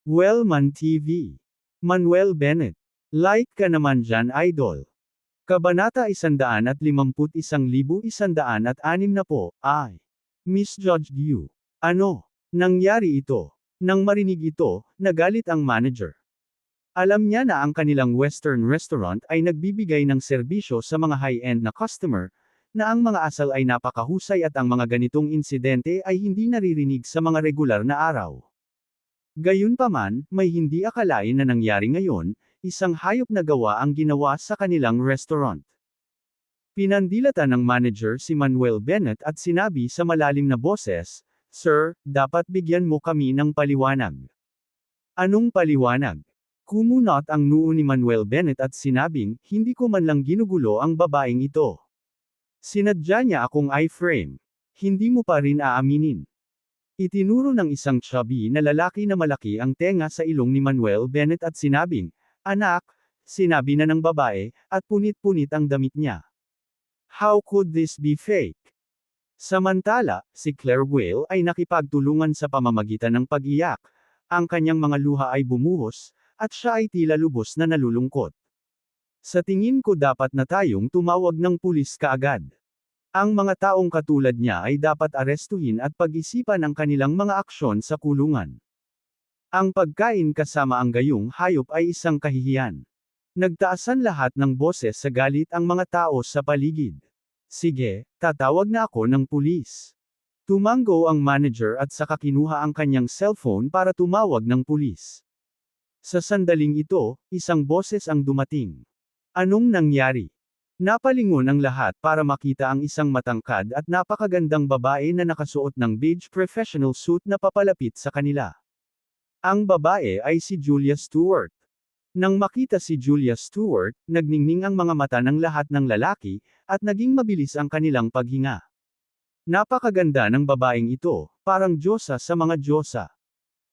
Wellman TV. Manuel Bennett. Like ka naman dyan idol. Kabanata 151,160 ay misjudged you. Ano? Nangyari ito. Nang marinig ito, nagalit ang manager. Alam niya na ang kanilang Western restaurant ay nagbibigay ng serbisyo sa mga high-end na customer, na ang mga asal ay napakahusay at ang mga ganitong insidente ay hindi naririnig sa mga regular na araw. Gayunpaman, may hindi akalain na nangyari ngayon, isang hayop na gawa ang ginawa sa kanilang restaurant. Pinandilatan ng manager si Manuel Bennett at sinabi sa malalim na boses, "Sir, dapat bigyan mo kami ng paliwanag." Anong paliwanag? Kumunot ang noo ni Manuel Bennett at sinabing, "Hindi ko man lang ginugulo ang babaeng ito. Sinadya niya akong i-frame. Hindi mo pa rin aaminin." Itinuro ng isang chubby na lalaki na malaki ang tenga sa ilong ni Manuel Bennett at sinabing, "Anak," sinabi na ng babae, at punit-punit ang damit niya. How could this be fake? Samantala, si Claire Whale ay nakipagtulungan sa pamamagitan ng pag-iyak. Ang kanyang mga luha ay bumuhos, at siya ay tila lubos na nalulungkot. Sa tingin ko dapat na tayong tumawag ng pulis kaagad. Ang mga taong katulad niya ay dapat arestuhin at pag-isipan ang kanilang mga aksyon sa kulungan. Ang pagkain kasama ang gayong hayop ay isang kahihiyan. Nagtaasan lahat ng boses sa galit ang mga tao sa paligid. Sige, tatawag na ako ng pulis. Tumango ang manager at saka kinuha ang kanyang cellphone para tumawag ng pulis. Sa sandaling ito, isang boses ang dumating. Anong nangyari? Napalingon ang lahat para makita ang isang matangkad at napakagandang babae na nakasuot ng beige professional suit na papalapit sa kanila. Ang babae ay si Julia Stewart. Nang makita si Julia Stewart, nagningning ang mga mata ng lahat ng lalaki, at naging mabilis ang kanilang paghinga. Napakaganda ng babaeng ito, parang diyosa sa mga diyosa.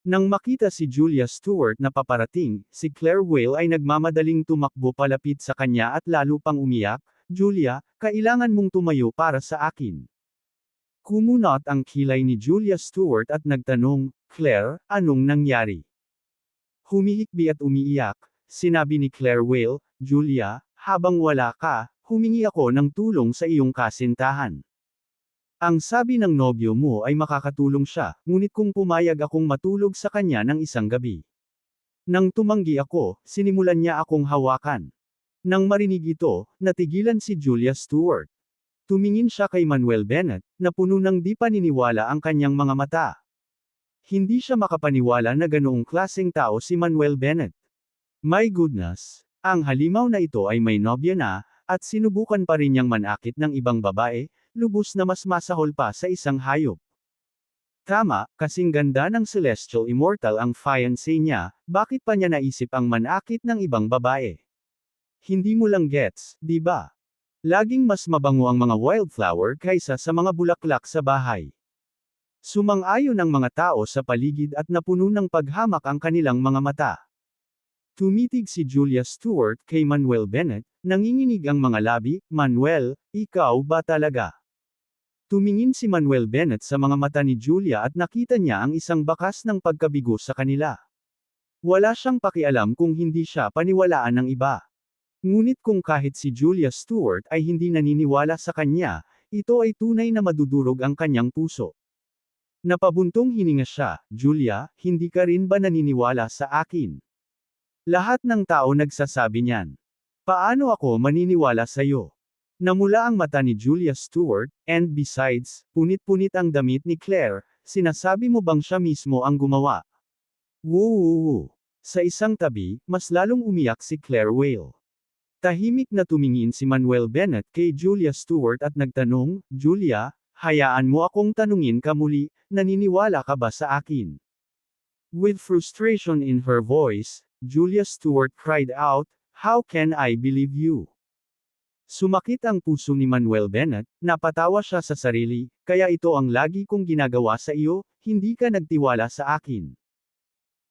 Nang makita si Julia Stewart na paparating, si Claire Whale ay nagmamadaling tumakbo palapit sa kanya at lalo pang umiyak, "Julia, kailangan mong tumayo para sa akin." Kumunot ang kilay ni Julia Stewart at nagtanong, "Claire, anong nangyari?" Humihikbi at umiiyak, sinabi ni Claire Whale, "Julia, habang wala ka, humingi ako ng tulong sa iyong kasintahan. Ang sabi ng nobyo mo ay makakatulong siya, ngunit kung pumayag akong matulog sa kanya ng isang gabi. Nang tumanggi ako, sinimulan niya akong hawakan." Nang marinig ito, natigilan si Julia Stewart. Tumingin siya kay Manuel Bennett, na puno ng di paniniwala ang kanyang mga mata. Hindi siya makapaniwala na ganoong klaseng tao si Manuel Bennett. My goodness! Ang halimaw na ito ay may nobya na, at sinubukan pa rin niyang manakit ng ibang babae, lubos na mas masahol pa sa isang hayop. Tama, kasing ganda ng celestial immortal ang fiancé niya, bakit pa niya naisip ang manakit ng ibang babae? Hindi mo lang gets, di ba? Laging mas mabango ang mga wildflower kaysa sa mga bulaklak sa bahay. Sumang-ayon ang mga tao sa paligid at napuno ng paghamak ang kanilang mga mata. Tumitig si Julia Stewart kay Manuel Bennett, nanginginig ang mga labi, "Manuel, ikaw ba talaga?" Tumingin si Manuel Bennett sa mga mata ni Julia at nakita niya ang isang bakas ng pagkabigo sa kanila. Wala siyang pakialam kung hindi siya paniwalaan ng iba. Ngunit kung kahit si Julia Stewart ay hindi naniniwala sa kanya, ito ay tunay na madudurog ang kanyang puso. Napabuntong hininga siya, "Julia, hindi ka rin ba naniniwala sa akin?" Lahat ng tao nagsasabi niyan. Paano ako maniniwala sa'yo? Namula ang mata ni Julia Stewart, and besides, punit-punit ang damit ni Claire, sinasabi mo bang siya mismo ang gumawa? Woo! Sa isang tabi, mas lalong umiyak si Claire Whale. Tahimik na tumingin si Manuel Bennett kay Julia Stewart at nagtanong, "Julia, hayaan mo akong tanungin ka muli, naniniwala ka ba sa akin?" With frustration in her voice, Julia Stewart cried out, "How can I believe you?" Sumakit ang puso ni Manuel Bennett, napatawa siya sa sarili, "Kaya ito ang lagi kong ginagawa sa iyo, hindi ka nagtiwala sa akin."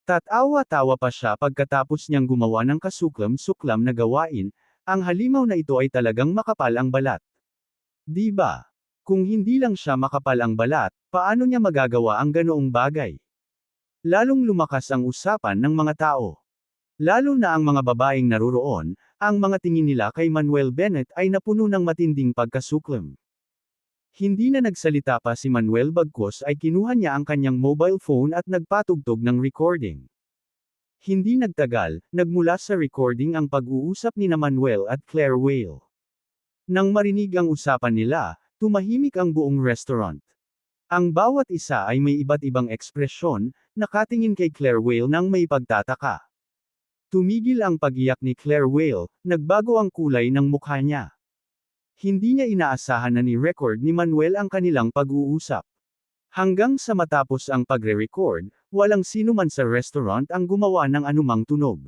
Tatawa-tawa pa siya pagkatapos niyang gumawa ng kasuklam-suklam na gawain, ang halimaw na ito ay talagang makapal ang balat. Di ba? Kung hindi lang siya makapal ang balat, paano niya magagawa ang ganoong bagay? Lalong lumakas ang usapan ng mga tao. Lalo na ang mga babaeng naruroon, ang mga tingin nila kay Manuel Bennett ay napuno ng matinding pagkasuklam. Hindi na nagsalita pa si Manuel bagkus ay kinuha niya ang kanyang mobile phone at nagpatugtog ng recording. Hindi nagtagal, nagmula sa recording ang pag-uusap ni Manuel at Claire Whale. Nang marinig ang usapan nila, tumahimik ang buong restaurant. Ang bawat isa ay may iba't ibang ekspresyon, nakatingin kay Claire Whale nang may pagtataka. Tumigil ang pag-iyak ni Claire Whale, nagbago ang kulay ng mukha niya. Hindi niya inaasahan na ni-record ni Manuel ang kanilang pag-uusap. Hanggang sa matapos ang pagre-record, walang sino man sa restaurant ang gumawa ng anumang tunog.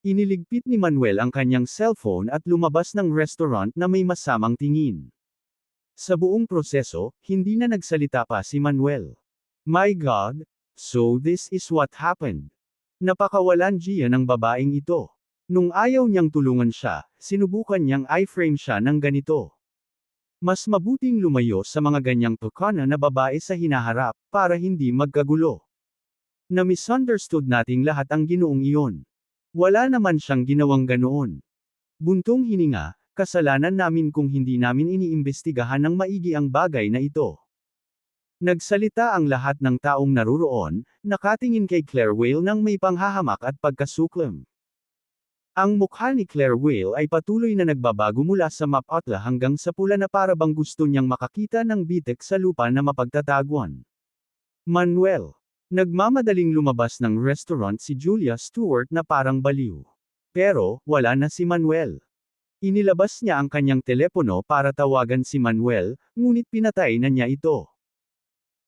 Iniligpit ni Manuel ang kanyang cellphone at lumabas ng restaurant na may masamang tingin. Sa buong proseso, hindi na nagsalita pa si Manuel. My God! So this is what happened. Napakawalan Gia ng babaeng ito. Nung ayaw niyang tulungan siya, sinubukan niyang i-frame siya ng ganito. Mas mabuting lumayo sa mga ganyang tukana na babae sa hinaharap, para hindi magkagulo. Na-misunderstood nating lahat ang ginoong iyon. Wala naman siyang ginawang ganoon. Buntong hininga, kasalanan namin kung hindi namin iniimbestigahan ng maigi ang bagay na ito. Nagsalita ang lahat ng taong naruroon, nakatingin kay Claire Whale nang may panghahamak at pagkasuklam. Ang mukha ni Claire Whale ay patuloy na nagbabago mula sa mapatla hanggang sa pula na para bang gusto niyang makakita ng bitek sa lupa na mapagtataguan. Manuel. Nagmamadaling lumabas ng restaurant si Julia Stewart na parang baliw. Pero, wala na si Manuel. Inilabas niya ang kanyang telepono para tawagan si Manuel, ngunit pinatay na niya ito.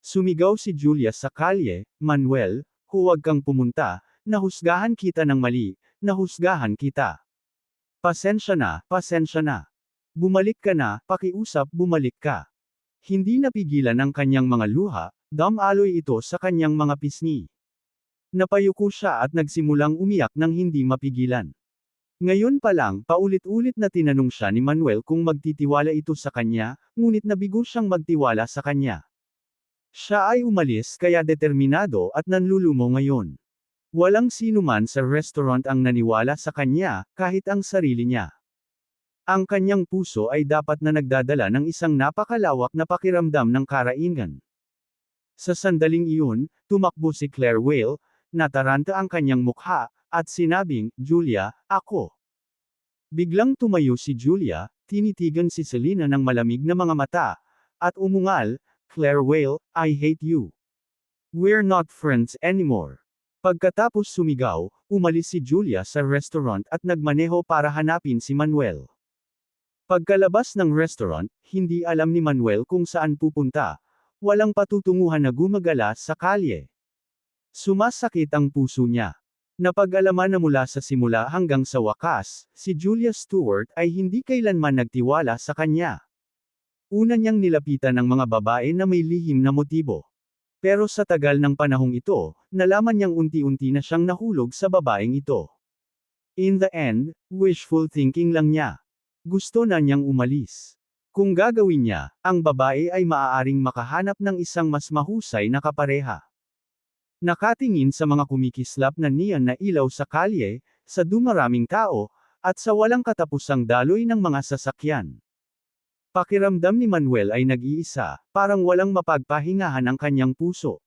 Sumigaw si Julia sa kalye, Manuel, huwag kang pumunta, nahusgahan kita ng mali, nahusgahan kita. Pasensya na, pasensya na. Bumalik ka na, pakiusap bumalik ka. Hindi napigilan ang kanyang mga luha, damaloy ito sa kanyang mga pisngi. Napayuko siya at nagsimulang umiyak nang hindi mapigilan. Ngayon pa lang, paulit-ulit na tinanong siya ni Manuel kung magtitiwala ito sa kanya, ngunit nabigo siyang magtiwala sa kanya. Siya ay umalis kaya determinado at nanlulumo ngayon. Walang sino man sa restaurant ang naniwala sa kanya, kahit ang sarili niya. Ang kanyang puso ay dapat na nagdadala ng isang napakalawak na pakiramdam ng karaingan. Sa sandaling iyon, tumakbo si Claire Whale, nataranta ang kanyang mukha, at sinabing, Julia, ako. Biglang tumayo si Julia, tinitigan si Selena ng malamig na mga mata, at umungal, Claire Whale, I hate you. We're not friends anymore. Pagkatapos sumigaw, umalis si Julia sa restaurant at nagmaneho para hanapin si Manuel. Pagkalabas ng restaurant, hindi alam ni Manuel kung saan pupunta. Walang patutunguhan na gumagala sa kalye. Sumasakit ang puso niya. Napag-alaman na mula sa simula hanggang sa wakas, si Julia Stewart ay hindi kailanman nagtiwala sa kanya. Una niyang nilapitan ng mga babae na may lihim na motibo. Pero sa tagal ng panahong ito, nalaman niyang unti-unti na siyang nahulog sa babaeng ito. In the end, wishful thinking lang niya. Gusto na niyang umalis. Kung gagawin niya, ang babae ay maaaring makahanap ng isang mas mahusay na kapareha. Nakatingin sa mga kumikislap na neon na ilaw sa kalye, sa dumaraming tao, at sa walang katapusang daloy ng mga sasakyan. Pakiramdam ni Manuel ay nag-iisa, parang walang mapagpahingahan ang kanyang puso.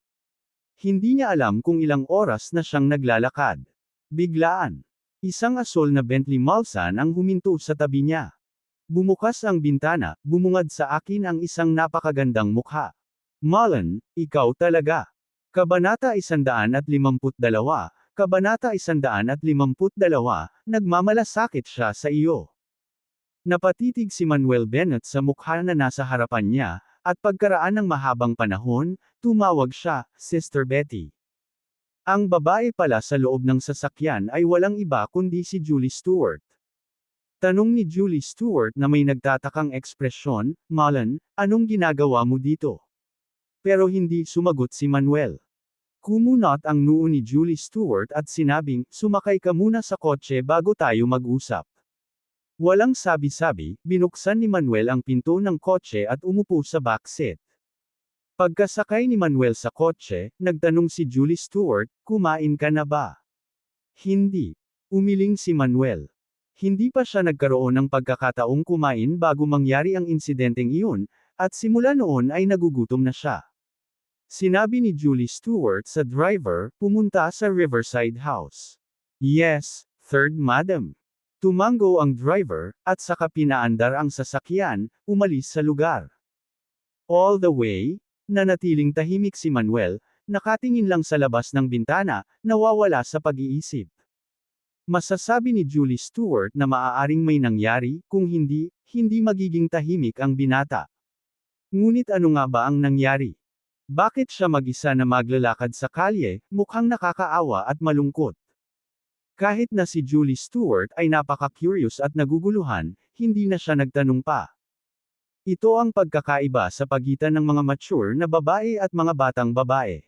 Hindi niya alam kung ilang oras na siyang naglalakad. Biglaan. Isang asol na Bentley Mulsanne ang huminto sa tabi niya. Bumukas ang bintana, bumungad sa akin ang isang napakagandang mukha. Mullen, ikaw talaga. Kabanata 152, Kabanata 152, nagmamalasakit siya sa iyo. Napatitig si Manuel Bennett sa mukha na nasa harapan niya, at pagkaraan ng mahabang panahon, tumawag siya, Sister Betty. Ang babae pala sa loob ng sasakyan ay walang iba kundi si Julie Stewart. Tanong ni Julie Stewart na may nagtatakang ekspresyon, Mullen, anong ginagawa mo dito? Pero hindi sumagot si Manuel. Kumunot ang noo ni Julie Stewart at sinabing, sumakay ka muna sa kotse bago tayo mag-usap. Walang sabi-sabi, binuksan ni Manuel ang pinto ng kotse at umupo sa back seat. Pagkasakay ni Manuel sa kotse, nagtanong si Julie Stewart, "Kumain ka na ba?" "Hindi." Umiling si Manuel. Hindi pa siya nagkaroon ng pagkakataong kumain bago mangyari ang insidenteng iyon, at simula noon ay nagugutom na siya. Sinabi ni Julie Stewart sa driver, pumunta sa Riverside House. "Yes, third madam." Tumango ang driver, at saka pinaandar ang sasakyan, umalis sa lugar. All the way, nanatiling tahimik si Manuel, nakatingin lang sa labas ng bintana, nawawala sa pag-iisip. Masasabi ni Julie Stewart na maaaring may nangyari, kung hindi, hindi magiging tahimik ang binata. Ngunit ano nga ba ang nangyari? Bakit siya mag-isa na maglalakad sa kalye, mukhang nakakaawa at malungkot? Kahit na si Julie Stewart ay napaka-curious at naguguluhan, hindi na siya nagtanong pa. Ito ang pagkakaiba sa pagitan ng mga mature na babae at mga batang babae.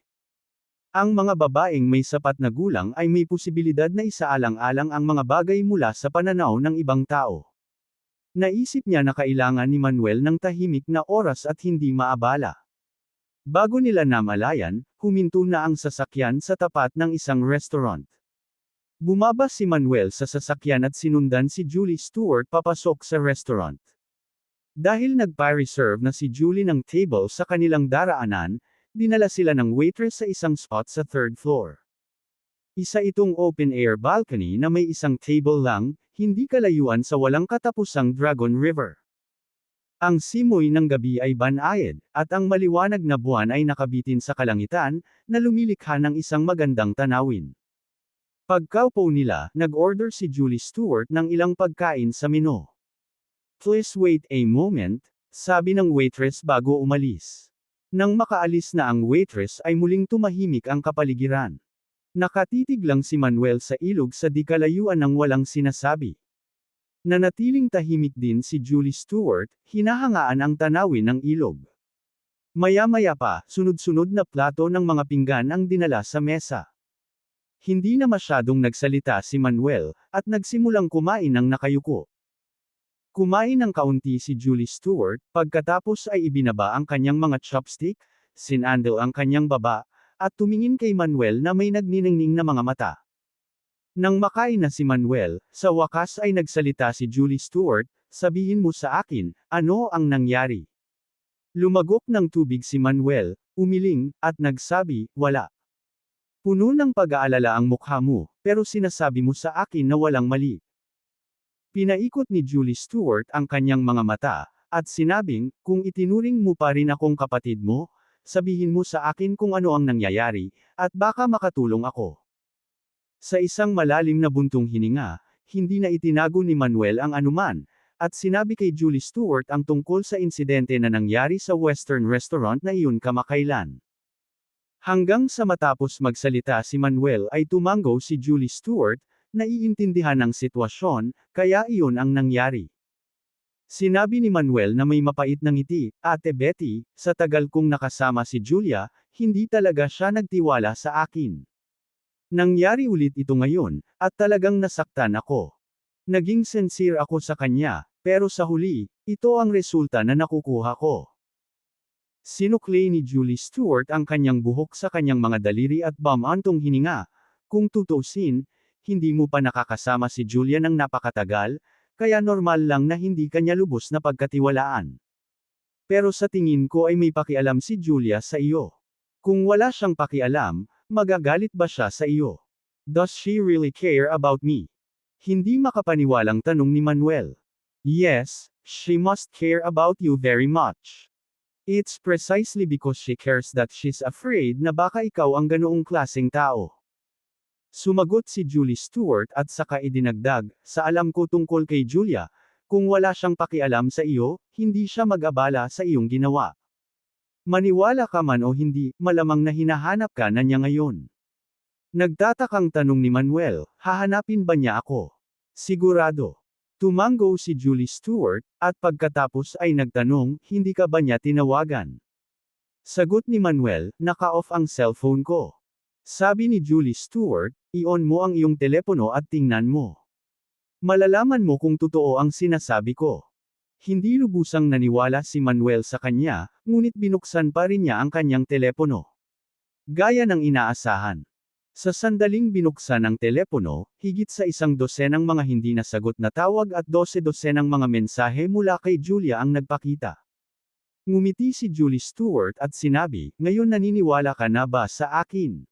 Ang mga babaeng may sapat na gulang ay may posibilidad na isaalang-alang ang mga bagay mula sa pananaw ng ibang tao. Naisip niya na kailangan ni Manuel ng tahimik na oras at hindi maabala. Bago nila namalayan, huminto na ang sasakyan sa tapat ng isang restaurant. Bumaba si Manuel sa sasakyan at sinundan si Julie Stewart papasok sa restaurant. Dahil nagpa-reserve na si Julie ng table sa kanilang daraanan, dinala sila ng waitress sa isang spot sa third floor. Isa itong open-air balcony na may isang table lang, hindi kalayuan sa walang katapusang Dragon River. Ang simoy ng gabi ay banayad, at ang maliwanag na buwan ay nakabitin sa kalangitan, na lumilikha ng isang magandang tanawin. Pagkaupo nila, nag-order si Julie Stewart ng ilang pagkain sa menu. "Please wait a moment," sabi ng waitress bago umalis. Nang makaalis na ang waitress ay muling tumahimik ang kapaligiran. Nakatitig lang si Manuel sa ilog sa di kalayuan ng walang sinasabi. Nanatiling tahimik din si Julie Stewart, hinahangaan ang tanawin ng ilog. Maya-maya pa, sunod-sunod na plato ng mga pinggan ang dinala sa mesa. Hindi na masyadong nagsalita si Manuel, at nagsimulang kumain ng nakayuko. Kumain ng kaunti si Julie Stewart, pagkatapos ay ibinaba ang kanyang mga chopstick, sinandal ang kanyang baba, at tumingin kay Manuel na may nagniningning na mga mata. Nang makain na si Manuel, sa wakas ay nagsalita si Julie Stewart, "Sabihin mo sa akin, ano ang nangyari?" Lumagok ng tubig si Manuel, umiling, at nagsabi, "Wala. Puno ng pag-aalala ang mukha mo, pero sinasabi mo sa akin na walang mali." Pinaikot ni Julie Stewart ang kanyang mga mata, at sinabing, "Kung itinuring mo pa rin akong kapatid mo, sabihin mo sa akin kung ano ang nangyayari, at baka makatulong ako." Sa isang malalim na buntong hininga, hindi na itinago ni Manuel ang anuman, at sinabi kay Julie Stewart ang tungkol sa insidente na nangyari sa Western restaurant na iyon kamakailan. Hanggang sa matapos magsalita si Manuel ay tumango si Julie Stewart, naiintindihan ang sitwasyon, kaya iyon ang nangyari. Sinabi ni Manuel na may mapait na ngiti, "Ate Betty, sa tagal kong nakasama si Julia, hindi talaga siya nagtiwala sa akin. Nangyari ulit ito ngayon, at talagang nasaktan ako. Naging sincere ako sa kanya, pero sa huli, ito ang resulta na nakukuha ko." Sinukli ni Julie Stewart ang kanyang buhok sa kanyang mga daliri at bumantong hininga. "Kung tutuusin, hindi mo pa nakakasama si Julia ng napakatagal, kaya normal lang na hindi kanya lubos na pagkatiwalaan. Pero sa tingin ko ay may pakialam si Julia sa iyo. Kung wala siyang pakialam, magagalit ba siya sa iyo? Does she really care about me?" Hindi makapaniwalang tanong ni Manuel. "Yes, she must care about you very much. It's precisely because she cares that she's afraid na baka ikaw ang ganoong klaseng tao." Sumagot si Julie Stewart at saka idinagdag, "Sa alam ko tungkol kay Julia, kung wala siyang pakialam sa iyo, hindi siya mag-abala sa iyong ginawa. Maniwala ka man o hindi, malamang na hinahanap ka na niya ngayon." Nagtatakang tanong ni Manuel, "Hahanapin ba niya ako?" "Sigurado." Tumango si Julie Stewart, at pagkatapos ay nagtanong, "Hindi ka ba niya tinawagan?" Sagot ni Manuel, "Naka-off ang cellphone ko." Sabi ni Julie Stewart, "I-on mo ang iyong telepono at tingnan mo. Malalaman mo kung totoo ang sinasabi ko." Hindi lubusang naniwala si Manuel sa kanya, ngunit binuksan pa rin niya ang kanyang telepono. Gaya ng inaasahan. Sa sandaling binuksan ang telepono, higit sa 100 mga hindi nasagot na tawag at 12 mga mensahe mula kay Julia ang nagpakita. Ngumiti si Julie Stewart at sinabi, "Ngayon naniniwala ka na ba sa akin?"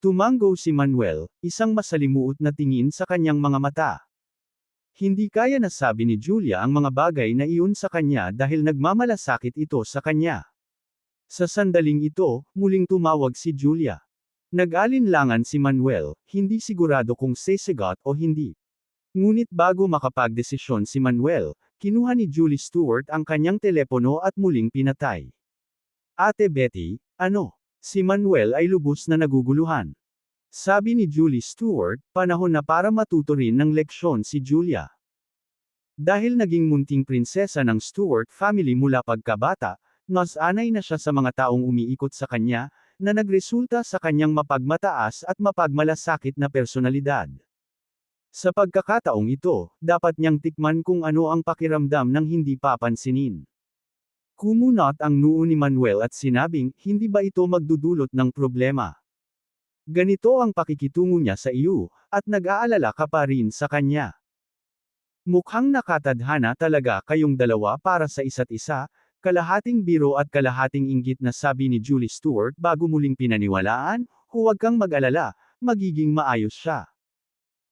Tumango si Manuel, isang masalimuot na tingin sa kanyang mga mata. Hindi kaya nasabi ni Julia ang mga bagay na iyon sa kanya dahil nagmamalasakit ito sa kanya. Sa sandaling ito, muling tumawag si Julia. Nag-alinlangan si Manuel, hindi sigurado kung sisigot o hindi. Ngunit bago makapagdesisyon si Manuel, kinuha ni Julie Stewart ang kanyang telepono at muling pinatay. Ate Betty, ano? Si Manuel ay lubos na naguguluhan. Sabi ni Julie Stewart, panahon na para matuto rin ng leksyon si Julia. Dahil naging munting prinsesa ng Stewart family mula pagkabata, mas anay na siya sa mga taong umiikot sa kanya, na nagresulta sa kanyang mapagmataas at mapagmalasakit na personalidad. Sa pagkakataong ito, dapat niyang tikman kung ano ang pakiramdam ng hindi papansinin. Kumunot ang noo ni Manuel at sinabing, hindi ba ito magdudulot ng problema? Ganito ang pakikitungo niya sa iyo, at nag-aalala ka pa rin sa kanya. Mukhang nakatadhana talaga kayong dalawa para sa isa't isa, kalahating biro at kalahating inggit na sabi ni Julie Stewart bago muling pinaniwalaan, huwag kang mag-alala, magiging maayos siya.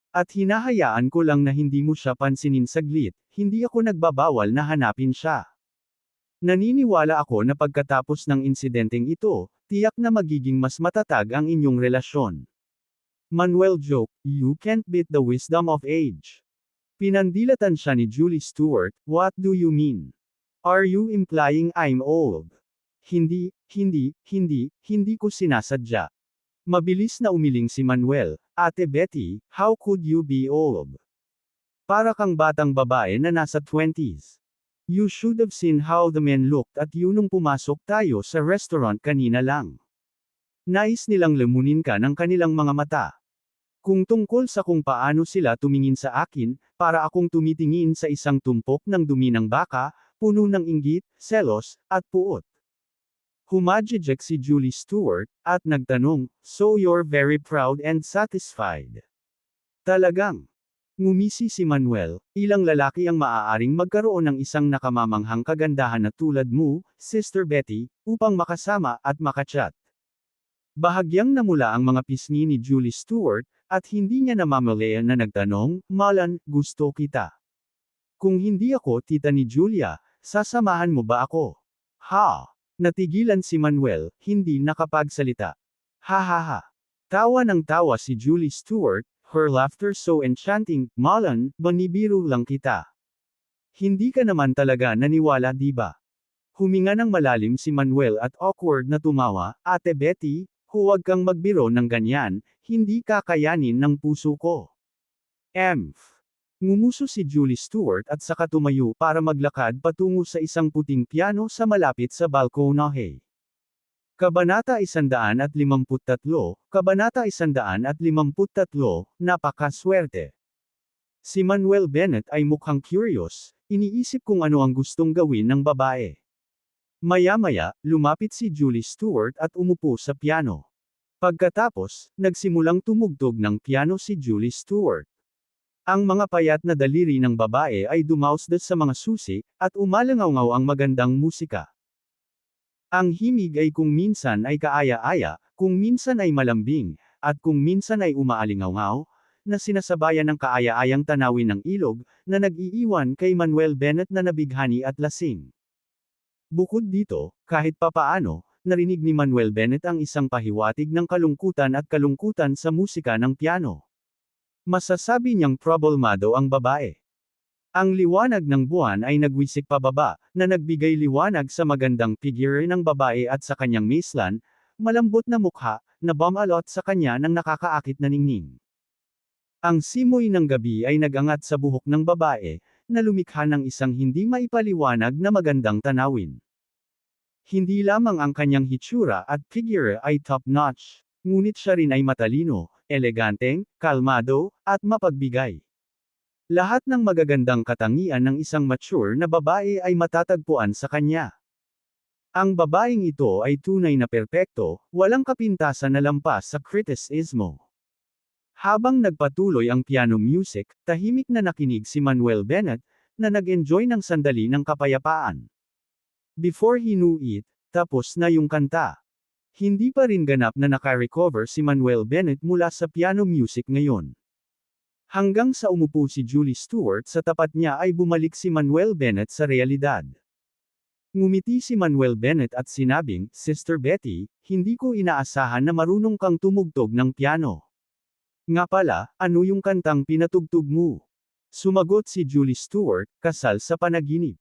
At hinahayaan ko lang na hindi mo siya pansinin saglit, hindi ako nagbabawal na hanapin siya. Naniniwala ako na pagkatapos ng insidenteng ito, tiyak na magiging mas matatag ang inyong relasyon. Manuel joke, you can't beat the wisdom of age. Pinandilatan siya ni Julie Stewart, what do you mean? Are you implying I'm old? Hindi ko sinasadya. Mabilis na umiling si Manuel, Ate Betty, how could you be old? Para kang batang babae na nasa 20s. You should have seen how the men looked at you nung pumasok tayo sa restaurant kanina lang. Nais nilang lemunin ka ng kanilang mga mata. Kung tungkol sa kung paano sila tumingin sa akin, para akong tumitingin sa isang tumpok ng dumi ng baka, puno ng inggit, selos, at puot. Humajijek si Julie Stewart, at nagtanong, so you're very proud and satisfied. Talagang. Ngumisi si Manuel, ilang lalaki ang maaaring magkaroon ng isang nakamamanghang kagandahan na tulad mo, Sister Betty, upang makasama at makachat. Bahagyang namula ang mga pisngi ni Julie Stewart, at hindi niya namamalayan na nagtanong, Malan, gusto kita. Kung hindi ako tita ni Julia, sasamahan mo ba ako? Ha! Natigilan si Manuel, hindi nakapagsalita. Ha ha ha. Tawa ng tawa si Julie Stewart, her laughter so enchanting, Malan, banibiro lang kita. Hindi ka naman talaga naniwala di ba? Huminga ng malalim si Manuel at awkward na tumawa, Ate Betty, huwag kang magbiro ng ganyan, hindi kakayanin ng puso ko. Ngumuso si Julie Stewart at saka tumayo para maglakad patungo sa isang puting piano sa malapit sa balkonahe. Kabanata 153, Kabanata 153, Napakaswerte. Si Manuel Bennett ay mukhang curious, iniisip kung ano ang gustong gawin ng babae. Maya-maya, lumapit si Julie Stewart at umupo sa piano. Pagkatapos, nagsimulang tumugtog ng piano si Julie Stewart. Ang mga payat na daliri ng babae ay dumausdas sa mga susi, at umalangaw ang magandang musika. Ang himig ay kung minsan ay kaaya-aya, kung minsan ay malambing, at kung minsan ay umaalingaw, na sinasabayan ng kaaya-ayang tanawin ng ilog, na nag-iiwan kay Manuel Bennett na nabighani at lasing. Bukod dito, kahit papaano, narinig ni Manuel Bennett ang isang pahiwatig ng kalungkutan at kalungkutan sa musika ng piano. Masasabi niyang problemado ang babae. Ang liwanag ng buwan ay nagwisik pababa, na nagbigay liwanag sa magandang figure ng babae at sa kanyang maislan, malambot na mukha, na bumalot sa kanya ng nakakaakit na ningning. Ang simoy ng gabi ay nagangat sa buhok ng babae, na lumikha ng isang hindi maipaliwanag na magandang tanawin. Hindi lamang ang kanyang hitsura at figure ay top-notch, ngunit siya rin ay matalino, eleganteng, kalmado, at mapagbigay. Lahat ng magagandang katangian ng isang mature na babae ay matatagpuan sa kanya. Ang babaeng ito ay tunay na perpekto, walang kapintasan na lampas sa kritisismo. Habang nagpatuloy ang piano music, tahimik na nakinig si Manuel Bennett, na nag-enjoy ng sandali ng kapayapaan. Before he knew it, tapos na yung kanta. Hindi pa rin ganap na naka-recover si Manuel Bennett mula sa piano music ngayon. Hanggang sa umupo si Julie Stewart sa tapat niya ay bumalik si Manuel Bennett sa realidad. Ngumiti si Manuel Bennett at sinabing, "Sister Betty, hindi ko inaasahan na marunong kang tumugtog ng piano. Nga pala, ano yung kantang pinatugtog mo?" Sumagot si Julie Stewart, "Kasal sa Panaginip."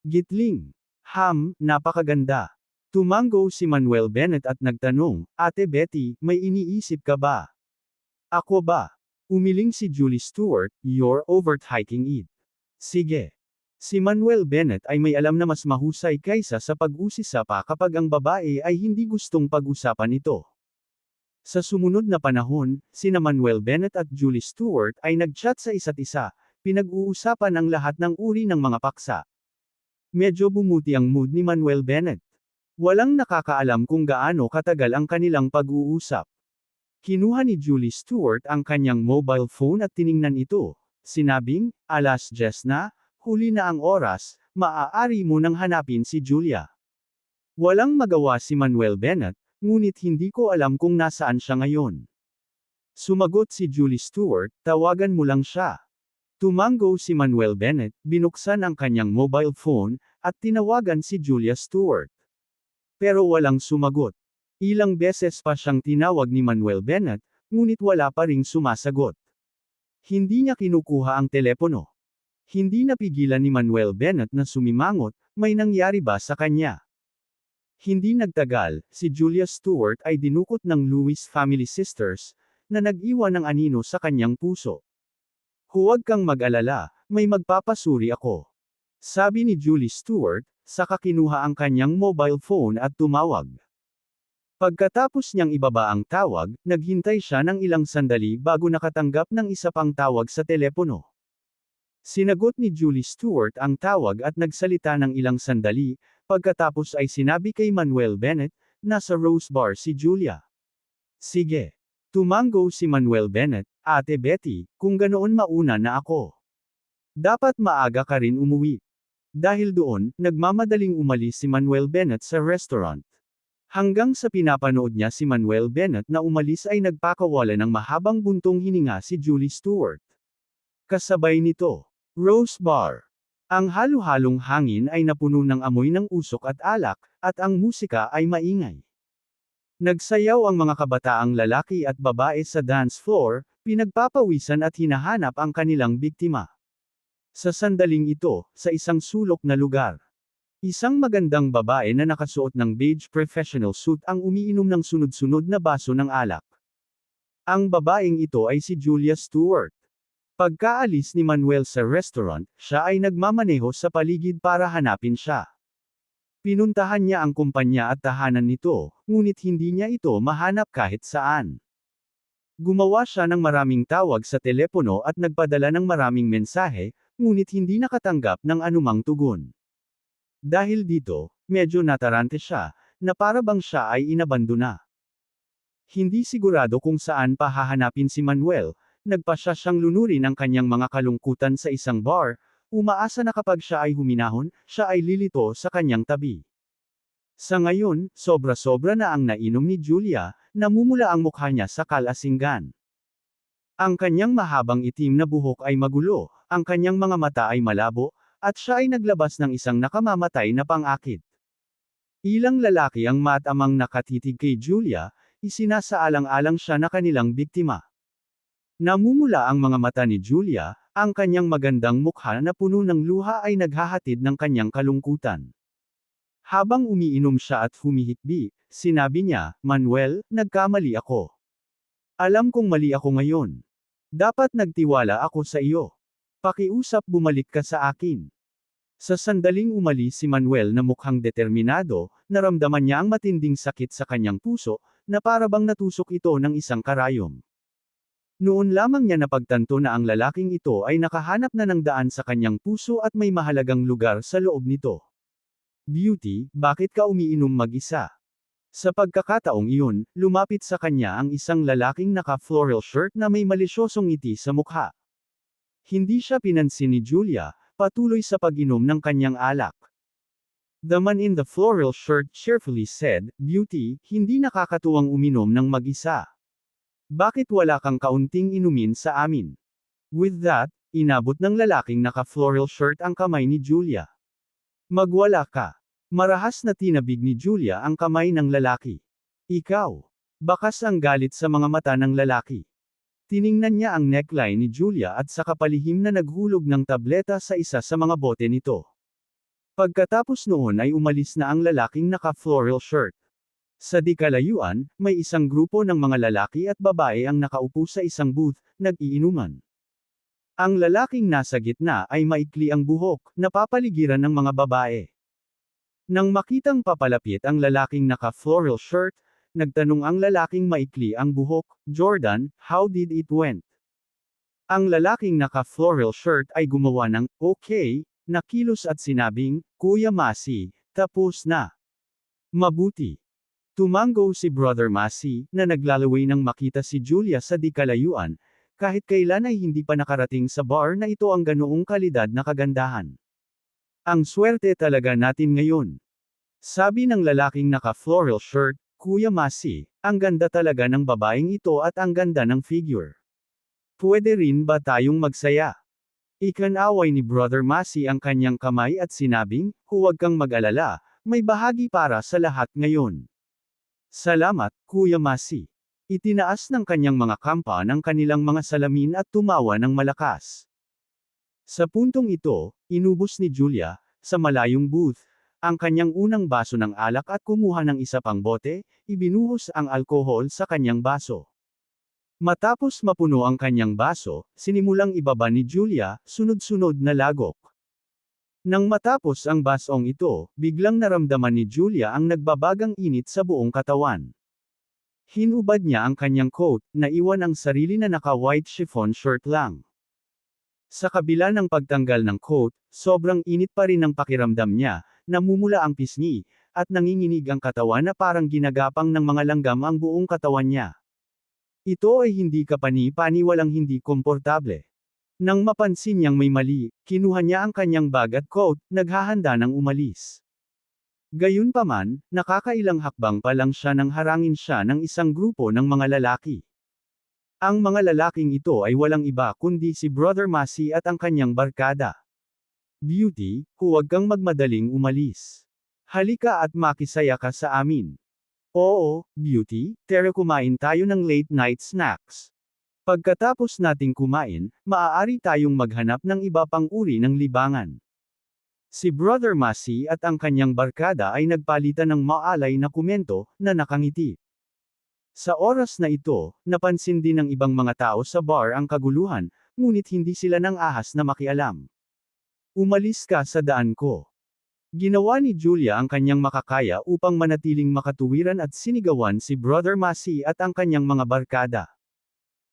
Gitling. Napakaganda. Tumango si Manuel Bennett at nagtanong, "Ate Betty, may iniisip ka ba?" "Ako ba?" Umiling si Julie Stewart, "You're overthinking it." Sige. Si Manuel Bennett ay may alam na mas mahusay kaysa sa pag-usisa pa kapag ang babae ay hindi gustong pag-usapan ito. Sa sumunod na panahon, sina Manuel Bennett at Julie Stewart ay nag-chat sa isa't isa, pinag-uusapan ang lahat ng uri ng mga paksa. Medyo bumuti ang mood ni Manuel Bennett. Walang nakakaalam kung gaano katagal ang kanilang pag-uusap. Kinuha ni Julie Stewart ang kanyang mobile phone at tiningnan ito. Sinabing, "Alas 10 na, huli na ang oras, maaari mo nang hanapin si Julia." Walang magawa si Manuel Bennett, ngunit hindi ko alam kung nasaan siya ngayon. Sumagot si Julie Stewart, "Tawagan mo lang siya." Tumango si Manuel Bennett, binuksan ang kanyang mobile phone, at tinawagan si Julia Stewart. Pero walang sumagot. Ilang beses pa siyang tinawag ni Manuel Bennett, ngunit wala pa ring sumasagot. Hindi niya kinukuha ang telepono. Hindi napigilan ni Manuel Bennett na sumimangot, may nangyari ba sa kanya? Hindi nagtagal, si Julia Stewart ay dinukot ng Lewis Family Sisters, na nag-iwan ng anino sa kanyang puso. "Huwag kang mag-alala, may magpapasuri ako." Sabi ni Julie Stewart, saka kinuha ang kanyang mobile phone at tumawag. Pagkatapos niyang ibaba ang tawag, naghintay siya ng ilang sandali bago nakatanggap ng isa pang tawag sa telepono. Sinagot ni Julie Stewart ang tawag at nagsalita ng ilang sandali, pagkatapos ay sinabi kay Manuel Bennett, "Nasa Rose Bar si Julia." "Sige." Tumango si Manuel Bennett, "Ate Betty, kung ganoon mauna na ako. Dapat maaga ka rin umuwi." Dahil doon, nagmamadaling umalis si Manuel Bennett sa restaurant. Hanggang sa pinapanood niya si Manuel Bennett na umalis ay nagpakawala ng mahabang buntong hininga si Julie Stewart. Kasabay nito, Rose Bar. Ang halo-halong hangin ay napuno ng amoy ng usok at alak, at ang musika ay maingay. Nagsayaw ang mga kabataang lalaki at babae sa dance floor, pinagpapawisan at hinahanap ang kanilang biktima. Sa sandaling ito, sa isang sulok na lugar, isang magandang babae na nakasuot ng beige professional suit ang umiinom ng sunod-sunod na baso ng alak. Ang babaeng ito ay si Julia Stewart. Pagkaalis ni Manuel sa restaurant, siya ay nagmamaneho sa paligid para hanapin siya. Pinuntahan niya ang kumpanya at tahanan nito, ngunit hindi niya ito mahanap kahit saan. Gumawa siya ng maraming tawag sa telepono at nagpadala ng maraming mensahe, ngunit hindi nakatanggap ng anumang tugon. Dahil dito, medyo natarante siya, na para bang siya ay inabandona. Hindi sigurado kung saan pa hahanapin si Manuel, nagpasya siyang lunurin ang kanyang mga kalungkutan sa isang bar, umaasa na kapag siya ay huminahon, siya ay lilito sa kanyang tabi. Sa ngayon, sobra-sobra na ang nainom ni Julia, namumula ang mukha niya sa kalasinggan. Ang kanyang mahabang itim na buhok ay magulo, ang kanyang mga mata ay malabo, at siya ay naglabas ng isang nakamamatay na pang-akit. Ilang lalaki ang matamang nakatitig kay Julia, isinasaalang-alang siya na kanilang biktima. Namumula ang mga mata ni Julia, ang kanyang magandang mukha na puno ng luha ay naghahatid ng kanyang kalungkutan. Habang umiinom siya at humihikbi, sinabi niya, "Manuel, nagkamali ako. Alam kong mali ako ngayon. Dapat nagtiwala ako sa iyo. Pakiusap bumalik ka sa akin." Sa sandaling umalis si Manuel na mukhang determinado, naramdaman niya ang matinding sakit sa kanyang puso, na para bang natusok ito ng isang karayom. Noon lamang niya napagtanto na ang lalaking ito ay nakahanap na ng daan sa kanyang puso at may mahalagang lugar sa loob nito. Beauty, bakit ka umiinom mag-isa? Sa pagkakataong iyon, lumapit sa kanya ang isang lalaking naka-floral shirt na may malisyosong ngiti sa mukha. Hindi siya pinansin ni Julia, patuloy sa pag-inom ng kanyang alak. The man in the floral shirt cheerfully said, "Beauty, hindi nakakatuwang uminom ng mag-isa. Bakit wala kang kaunting inumin sa amin?" With that, inabot ng lalaking naka-floral shirt ang kamay ni Julia. "Magwala ka." Marahas na tinabig ni Julia ang kamay ng lalaki. "Ikaw." Bakas ang galit sa mga mata ng lalaki. Tiningnan niya ang neckline ni Julia at sa kapalihim na naghulog ng tableta sa isa sa mga bote nito. Pagkatapos noon ay umalis na ang lalaking naka-floral shirt. Sa di kalayuan, may isang grupo ng mga lalaki at babae ang nakaupo sa isang booth, nag-iinuman. Ang lalaking nasa gitna ay maikli ang buhok, napapaligiran ng mga babae. Nang makitang papalapit ang lalaking naka-floral shirt, nagtanong ang lalaking maikli ang buhok, "Jordan, how did it went?" Ang lalaking naka-floral shirt ay gumawa ng "okay" na kilos at sinabing, "Kuya Masi, tapos na. Mabuti." Tumango si Brother Masi, na naglalaway nang makita si Julia sa di kalayuan, kahit kailan ay hindi pa nakarating sa bar na ito ang ganoong kalidad na kagandahan. "Ang swerte talaga natin ngayon." Sabi ng lalaking naka-floral shirt, "Kuya Masi, ang ganda talaga ng babaeng ito at ang ganda ng figure. Pwede rin ba tayong magsaya?" Ikinaway ni Brother Masi ang kanyang kamay at sinabing, "Huwag kang mag-alala, may bahagi para sa lahat ngayon." "Salamat, Kuya Masi." Itinaas ng kanyang mga kampa ng kanilang mga salamin at tumawa ng malakas. Sa puntong ito, inubos ni Julia, sa malayong booth, ang kanyang unang baso ng alak at kumuha ng isa pang bote, ibinuhos ang alkohol sa kanyang baso. Matapos mapuno ang kanyang baso, sinimulang ibaba ni Julia, sunod-sunod na lagok. Nang matapos ang basong ito, biglang naramdaman ni Julia ang nagbabagang init sa buong katawan. Hinubad niya ang kanyang coat, naiwan ang sarili na naka-white chiffon shirt lang. Sa kabila ng pagtanggal ng coat, sobrang init pa rin ang pakiramdam niya, namumula ang pisngi, at nanginginig ang katawan na parang ginagapang ng mga langgam ang buong katawan niya. Ito ay hindi kapani-paniwalang hindi komportable. Nang mapansin niyang may mali, kinuha niya ang kanyang bag at coat, naghahanda ng umalis. Gayunpaman, nakakailang hakbang pa lang siya nang harangin siya ng isang grupo ng mga lalaki. Ang mga lalaking ito ay walang iba kundi si Brother Masi at ang kanyang barkada. "Beauty, huwag kang magmadaling umalis. Halika at makisaya ka sa amin." "Oo, Beauty, tara kumain tayo ng late night snacks. Pagkatapos nating kumain, maaari tayong maghanap ng iba pang uri ng libangan." Si Brother Masi at ang kanyang barkada ay nagpalitan ng maalay na komento, na nakangiti. Sa oras na ito, napansin din ng ibang mga tao sa bar ang kaguluhan, ngunit hindi sila nang ahas na makialam. "Umalis ka sa daan ko." Ginawa ni Julia ang kanyang makakaya upang manatiling makatuwiran at sinigawan si Brother Masi at ang kanyang mga barkada.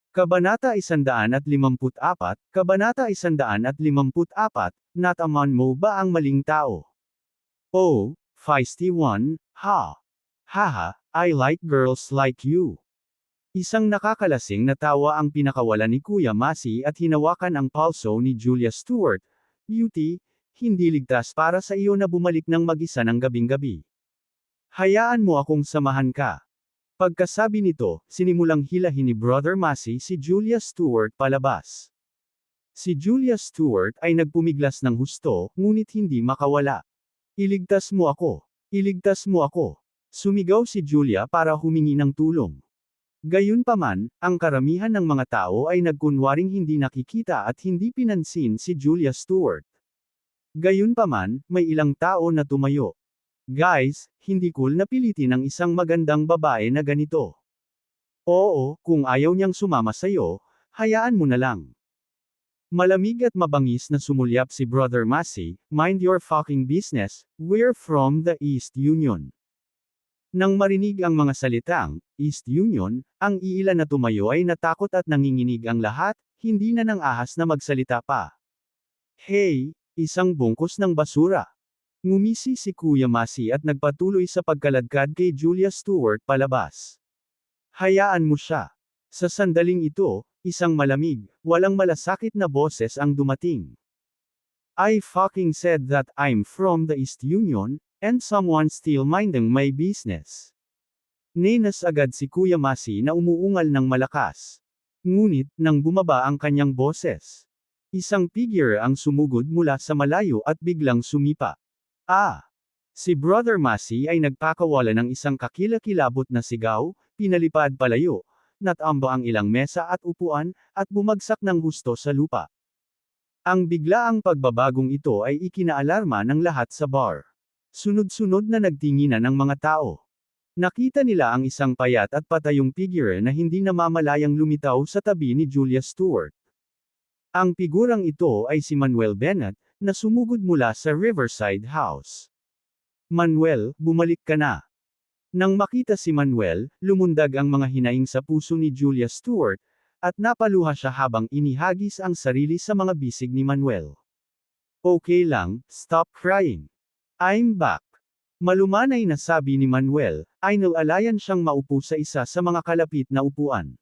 Kabanata 154, Kabanata 154, "Not a man mo ba ang maling tao? Oh, feisty one, ha? Haha, I like girls like you." Isang nakakalasing na tawa ang pinakawala ni Kuya Masi at hinawakan ang palso ni Julia Stewart. "Beauty, hindi ligtas para sa iyo na bumalik ng mag-isa ng gabing-gabi. Hayaan mo akong samahan ka." Pagkasabi nito, sinimulang hilahin ni Brother Masi si Julia Stewart palabas. Si Julia Stewart ay nagpumiglas ng husto, ngunit hindi makawala. "Iligtas mo ako! Iligtas mo ako!" Sumigaw si Julia para humingi ng tulong. Gayunpaman, ang karamihan ng mga tao ay nagkunwaring hindi nakikita at hindi pinansin si Julia Stewart. Gayunpaman, may ilang tao na tumayo. "Guys, hindi cool na pilitin ang isang magandang babae na ganito. Oo, kung ayaw niyang sumama sa'yo, hayaan mo na lang." Malamig at mabangis na sumulyap si Brother Masi, "Mind your fucking business, we're from the East Union. Nang marinig ang mga salitang, East Union, ang iilan na tumayo ay natakot at nanginginig ang lahat, hindi na nang ahas na magsalita pa. Hey, isang bungkus ng basura. Ngumisi si Kuya Masi at nagpatuloy sa pagkaladkad kay Julia Stewart palabas. Hayaan mo siya. Sa sandaling ito, isang malamig, walang malasakit na boses ang dumating. I fucking said that I'm from the East Union, and someone still minding my business. Nenas agad si Kuya Masi na umuungal ng malakas. Ngunit, nang bumaba ang kanyang boses, isang figure ang sumugod mula sa malayo at biglang sumipa. Si Brother Masi ay nagpakawala ng isang kakilakilabot na sigaw, pinalipad palayo, natamba ang ilang mesa at upuan, at bumagsak ng husto sa lupa. Ang biglaang pagbabagong ito ay ikinaalarma ng lahat sa bar. Sunod-sunod na nagtinginan ang mga tao. Nakita nila ang isang payat at patayong figure na hindi namamalayang lumitaw sa tabi ni Julia Stewart. Ang figurang ito ay si Manuel Bennett, na sumugod mula sa Riverside House. Manuel, bumalik ka na. Nang makita si Manuel, lumundag ang mga hinaing sa puso ni Julia Stewart, at napaluha siya habang inihagis ang sarili sa mga bisig ni Manuel. Okay lang, stop crying. I'm back. Malumanay na sabi ni Manuel, ay nalalayan siyang maupo sa isa sa mga kalapit na upuan.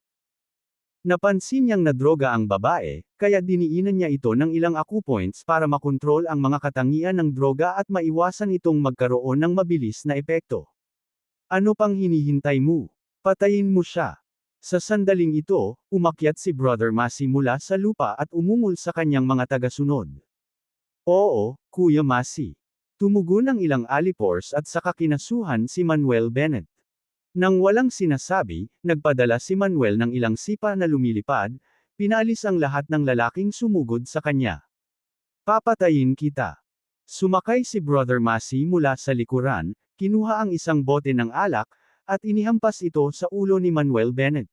Napansin niyang nadroga ang babae, kaya diniinan niya ito ng ilang acupoints para makontrol ang mga katangian ng droga at maiwasan itong magkaroon ng mabilis na epekto. Ano pang hinihintay mo? Patayin mo siya. Sa sandaling ito, umakyat si Brother Masi mula sa lupa at umungol sa kanyang mga tagasunod. Oo, Kuya Masi. Tumugon ang ilang alipors at saka kinasuhan si Manuel Bennett. Nang walang sinasabi, nagpadala si Manuel ng ilang sipa na lumilipad, pinalis ang lahat ng lalaking sumugod sa kanya. Papatayin kita. Sumakay si Brother Masi mula sa likuran, kinuha ang isang bote ng alak, at inihampas ito sa ulo ni Manuel Bennett.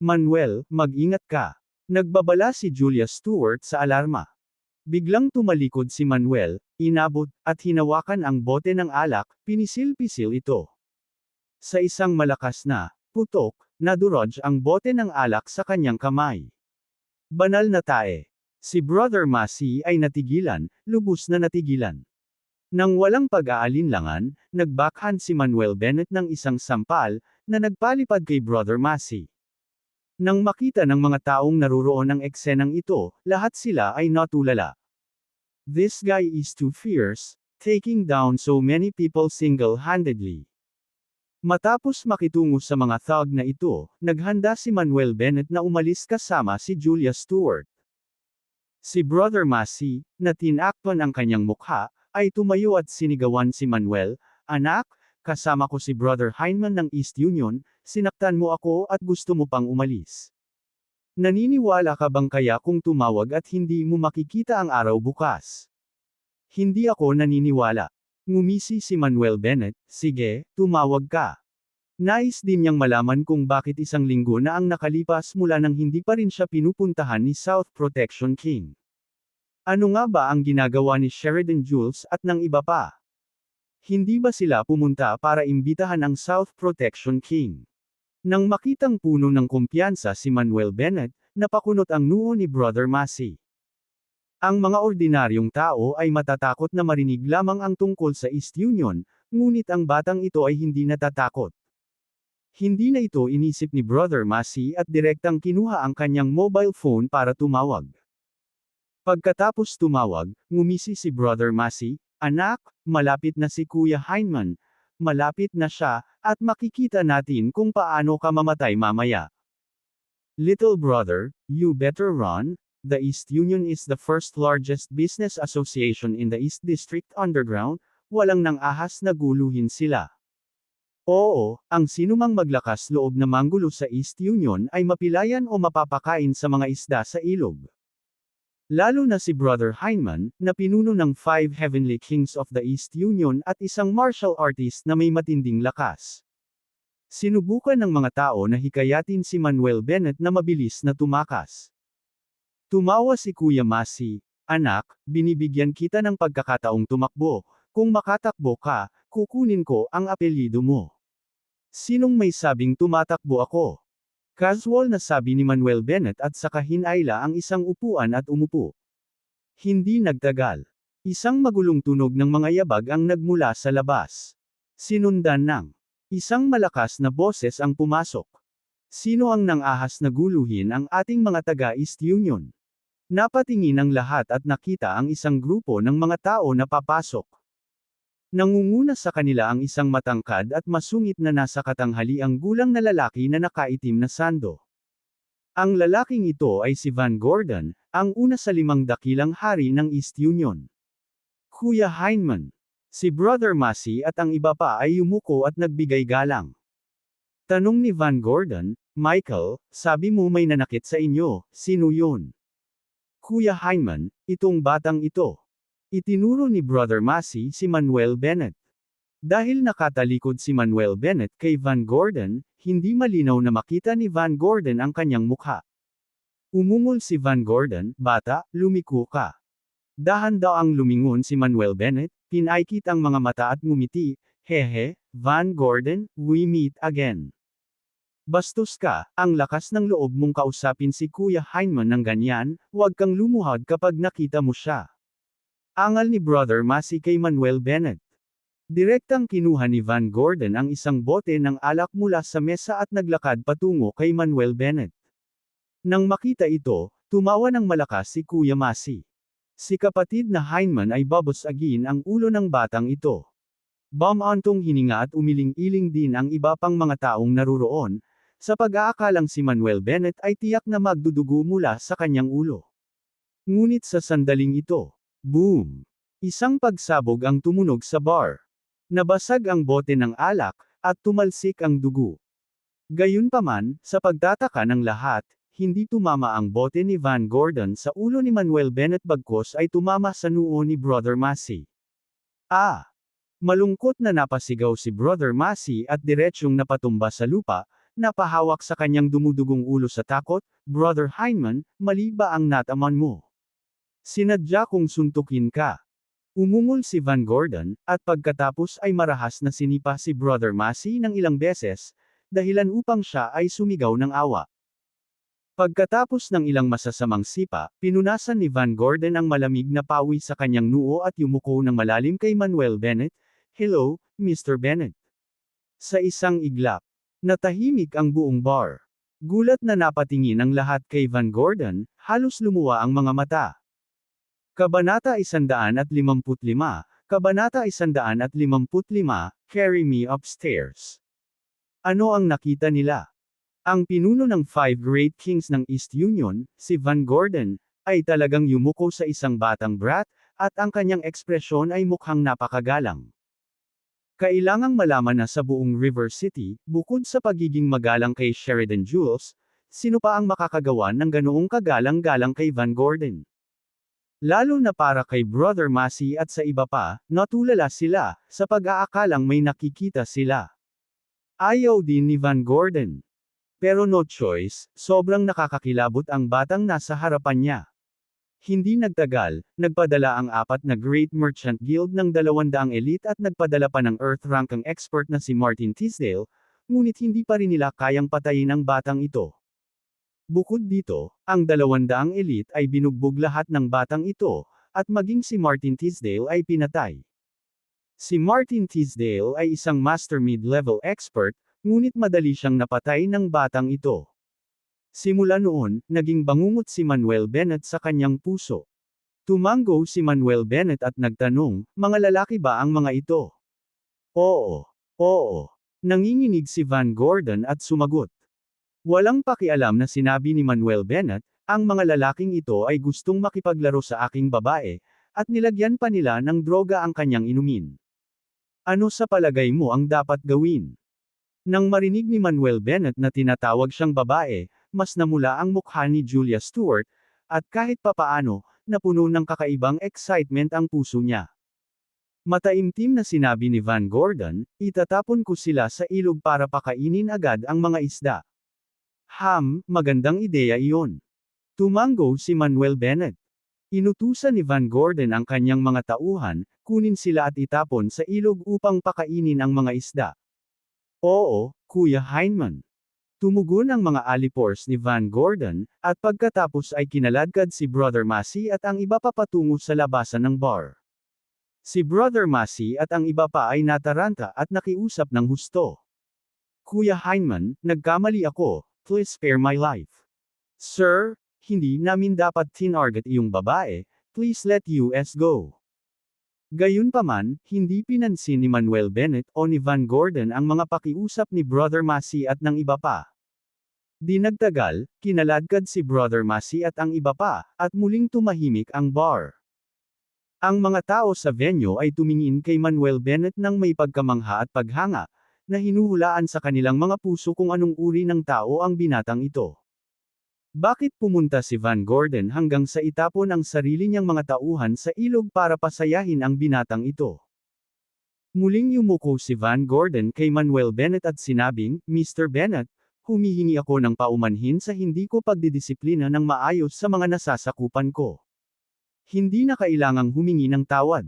Manuel, mag-ingat ka. Nagbabala si Julia Stewart sa alarma. Biglang tumalikod si Manuel, inabot, at hinawakan ang bote ng alak, pinisil-pisil ito. Sa isang malakas na putok, nadurog ang bote ng alak sa kanyang kamay. Banal na tae. Si Brother Masi ay natigilan, lubos na natigilan. Nang walang pag-aalinlangan, nagbackhand si Manuel Bennett ng isang sampal, na nagpalipad kay Brother Masi. Nang makita ng mga taong naruroon ang eksenang ito, lahat sila ay natulala. This guy is too fierce, taking down so many people single-handedly. Matapos makitungo sa mga thug na ito, naghanda si Manuel Bennett na umalis kasama si Julia Stewart. Si Brother Masi, na tinakpan ang kanyang mukha, ay tumayo at sinigawan si Manuel, "Anak, kasama ko si Brother Heineman ng East Union, sinaktan mo ako at gusto mo pang umalis. Naniniwala ka bang kaya kung tumawag at hindi mo makikita ang araw bukas?" Hindi ako naniniwala. Ngumisi si Manuel Bennett, "Sige, tumawag ka." Nais din niyang malaman kung bakit isang linggo na ang nakalipas mula nang hindi pa rin siya pinupuntahan ni South Protection King. Ano nga ba ang ginagawa ni Sheridan Jules at ng iba pa? Hindi ba sila pumunta para imbitahan ang South Protection King? Nang makitang puno ng kumpiyansa si Manuel Bennett, napakunot ang noo ni Brother Masi. Ang mga ordinaryong tao ay matatakot na marinig lamang ang tungkol sa East Union, ngunit ang batang ito ay hindi natatakot. Hindi na ito inisip ni Brother Masi at direktang kinuha ang kanyang mobile phone para tumawag. Pagkatapos tumawag, ngumisi si Brother Masi, "Anak, malapit na si Kuya Heineman, malapit na siya, at makikita natin kung paano ka mamatay mamaya. Little brother, you better run. The East Union is the first largest business association in the East District Underground, walang nang ahas na guluhin sila." Oo, ang sinumang maglakas loob na manggulo sa East Union ay mapilayan o mapapakain sa mga isda sa ilog. Lalo na si Brother Heineman, na pinuno ng 5 Heavenly Kings of the East Union at isang martial artist na may matinding lakas. Sinubukan ng mga tao na hikayatin si Manuel Bennett na mabilis na tumakas. Tumawa si Kuya Masi, "Anak, binibigyan kita ng pagkakataong tumakbo. Kung makatakbo ka, kukunin ko ang apelyido mo." Sinong may sabing tumatakbo ako? Casual na sabi ni Manuel Bennett at saka hinayla ang isang upuan at umupo. Hindi nagtagal. Isang magulong tunog ng mga yabag ang nagmula sa labas. Sinundan ng isang malakas na boses ang pumasok. Sino ang nang-ahas na guluhin ang ating mga taga-East Union? Napatingin ang lahat at nakita ang isang grupo ng mga tao na papasok. Nangunguna sa kanila ang isang matangkad at masungit na nasa katanghaliang gulang na lalaki na nakaitim na sando. Ang lalaking ito ay si Van Gordon, ang una sa 5 dakilang hari ng East Union. Kuya Heineman, si Brother Massey at ang iba pa ay yumuko at nagbigay galang. Tanong ni Van Gordon, Michael, sabi mo may nanakit sa inyo, sino yun? Kuya Heineman, itong batang ito. Itinuro ni Brother Massey si Manuel Bennett. Dahil nakatalikod si Manuel Bennett kay Van Gordon, hindi malinaw na makita ni Van Gordon ang kanyang mukha. Umungol si Van Gordon, bata, lumiko ka. Dahan daw ang lumingon si Manuel Bennett, pinaikit ang mga mata at ngumiti, hehe, Van Gordon, we meet again. Bastos ka, ang lakas ng loob mong kausapin si Kuya Heineman ng ganyan, huwag kang lumuhod kapag nakita mo siya. Angal ni Brother Massey kay Manuel Bennett. Direktang kinuha ni Van Gordon ang isang bote ng alak mula sa mesa at naglakad patungo kay Manuel Bennett. Nang makita ito, tumawa ng malakas si Kuya Massey. Si kapatid na Heineman ay babasagin ang ulo ng batang ito. Bumantong hininga at umiling-iling din ang iba pang mga taong naruroon, sa pag-aakalang si Manuel Bennett ay tiyak na magdudugo mula sa kanyang ulo. Ngunit sa sandaling ito, boom! Isang pagsabog ang tumunog sa bar. Nabasag ang bote ng alak, at tumalsik ang dugo. Gayunpaman, sa pagtataka ng lahat, hindi tumama ang bote ni Van Gordon sa ulo ni Manuel Bennett bagkus ay tumama sa noo ni Brother Massey. Ah! Malungkot na napasigaw si Brother Massey at diretsyong napatumba sa lupa, napahawak sa kanyang dumudugong ulo sa takot, Brother Heineman, mali ba ang nataman mo? Sinadya kong suntukin ka. Umungol si Van Gordon, at pagkatapos ay marahas na sinipa si Brother Massey ng ilang beses, dahilan upang siya ay sumigaw ng awa. Pagkatapos ng ilang masasamang sipa, pinunasan ni Van Gordon ang malamig na pawi sa kanyang noo at yumuko ng malalim kay Manuel Bennett, Hello, Mr. Bennett. Sa isang iglap, natahimik ang buong bar. Gulat na napatingin ang lahat kay Van Gordon, halos lumuwa ang mga mata. Kabanata 155, Kabanata 155, Carry Me Upstairs. Ano ang nakita nila? Ang pinuno ng 5 Great Kings ng East Union, si Van Gordon, ay talagang yumuko sa isang batang brat, at ang kanyang ekspresyon ay mukhang napakagalang. Kailangang malaman na sa buong River City, bukod sa pagiging magalang kay Sheridan Jules, sino pa ang makakagawa ng ganoong kagalang-galang kay Van Gordon? Lalo na para kay Brother Massey at sa iba pa, natulala sila, sa pag-aakalang may nakikita sila. Ayaw din ni Van Gordon. Pero no choice, sobrang nakakakilabot ang batang nasa harapan niya. Hindi nagtagal, nagpadala ang 4 na Great Merchant Guild ng 200 elite at nagpadala pa ng Earth-ranking expert na si Martin Tisdale, ngunit hindi pa rin nila kayang patayin ang batang ito. Bukod dito, ang 200 elite ay binugbog lahat ng batang ito, at maging si Martin Tisdale ay pinatay. Si Martin Tisdale ay isang master mid-level expert, ngunit madali siyang napatay ng batang ito. Simula noon, naging bangungot si Manuel Bennett sa kanyang puso. Tumango si Manuel Bennett at nagtanong, mga lalaki ba ang mga ito? Oo. Oo. Nanginginig si Van Gordon at sumagot. Walang pakialam na sinabi ni Manuel Bennett, ang mga lalaking ito ay gustong makipaglaro sa aking babae, at nilagyan pa nila ng droga ang kanyang inumin. Ano sa palagay mo ang dapat gawin? Nang marinig ni Manuel Bennett na tinatawag siyang babae, mas namula ang mukha ni Julia Stewart, at kahit papaano, napuno ng kakaibang excitement ang puso niya. Mataimtim na sinabi ni Van Gordon, itatapon ko sila sa ilog para pakainin agad ang mga isda. Magandang ideya iyon. Tumango si Manuel Bennett. Inutusan ni Van Gordon ang kanyang mga tauhan, kunin sila at itapon sa ilog upang pakainin ang mga isda. Oo, Kuya Heineman. Tumugon ang mga alipors ni Van Gordon, at pagkatapos ay kinaladkad si Brother Massey at ang iba pa patungo sa labasan ng bar. Si Brother Massey at ang iba pa ay nataranta at nakiusap ng husto. Kuya Heineman, nagkamali ako, please spare my life. Sir, hindi namin dapat tinarget iyong babae, please let us go. Gayunpaman, hindi pinansin ni Manuel Bennett o ni Van Gordon ang mga pakiusap ni Brother Massey at ng iba pa. Di nagtagal, kinaladkad si Brother Massey at ang iba pa, at muling tumahimik ang bar. Ang mga tao sa venue ay tumingin kay Manuel Bennett ng may pagkamangha at paghanga, na hinuhulaan sa kanilang mga puso kung anong uri ng tao ang binatang ito. Bakit pumunta si Van Gordon hanggang sa itapon ang sarili niyang mga tauhan sa ilog para pasayahin ang binatang ito? Muling yumuko si Van Gordon kay Manuel Bennett at sinabing, Mr. Bennett, humihingi ako ng paumanhin sa hindi ko pagdidisiplina ng maayos sa mga nasasakupan ko. Hindi na kailangang humingi ng tawad.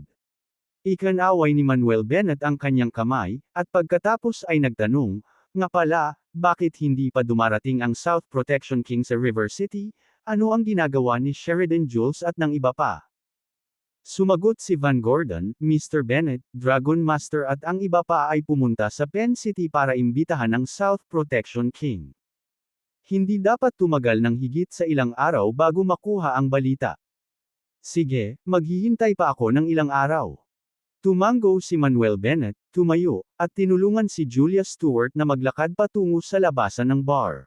Ikinaway ni Manuel Bennett ang kanyang kamay, at pagkatapos ay nagtanong, nga pala, bakit hindi pa dumarating ang South Protection King sa River City? Ano ang ginagawa ni Sheridan Jules at ng iba pa? Sumagot si Van Gordon, Mr. Bennett, Dragon Master at ang iba pa ay pumunta sa Penn City para imbitahan ng South Protection King. Hindi dapat tumagal ng higit sa ilang araw bago makuha ang balita. Sige, maghihintay pa ako ng ilang araw. Tumango si Manuel Bennett, tumayo, at tinulungan si Julia Stewart na maglakad patungo sa labasan ng bar.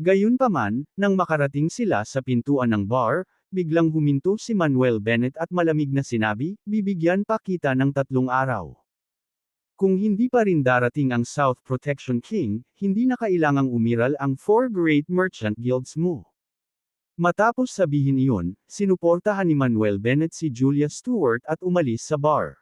Gayunpaman, nang makarating sila sa pintuan ng bar, biglang huminto si Manuel Bennett at malamig na sinabi, bibigyan pa kita ng 3 araw. Kung hindi pa rin darating ang South Protection King, hindi na kailangang umiral ang 4 Great Merchant Guilds mo. Matapos sabihin iyon, sinuportahan ni Manuel Bennett si Julia Stewart at umalis sa bar.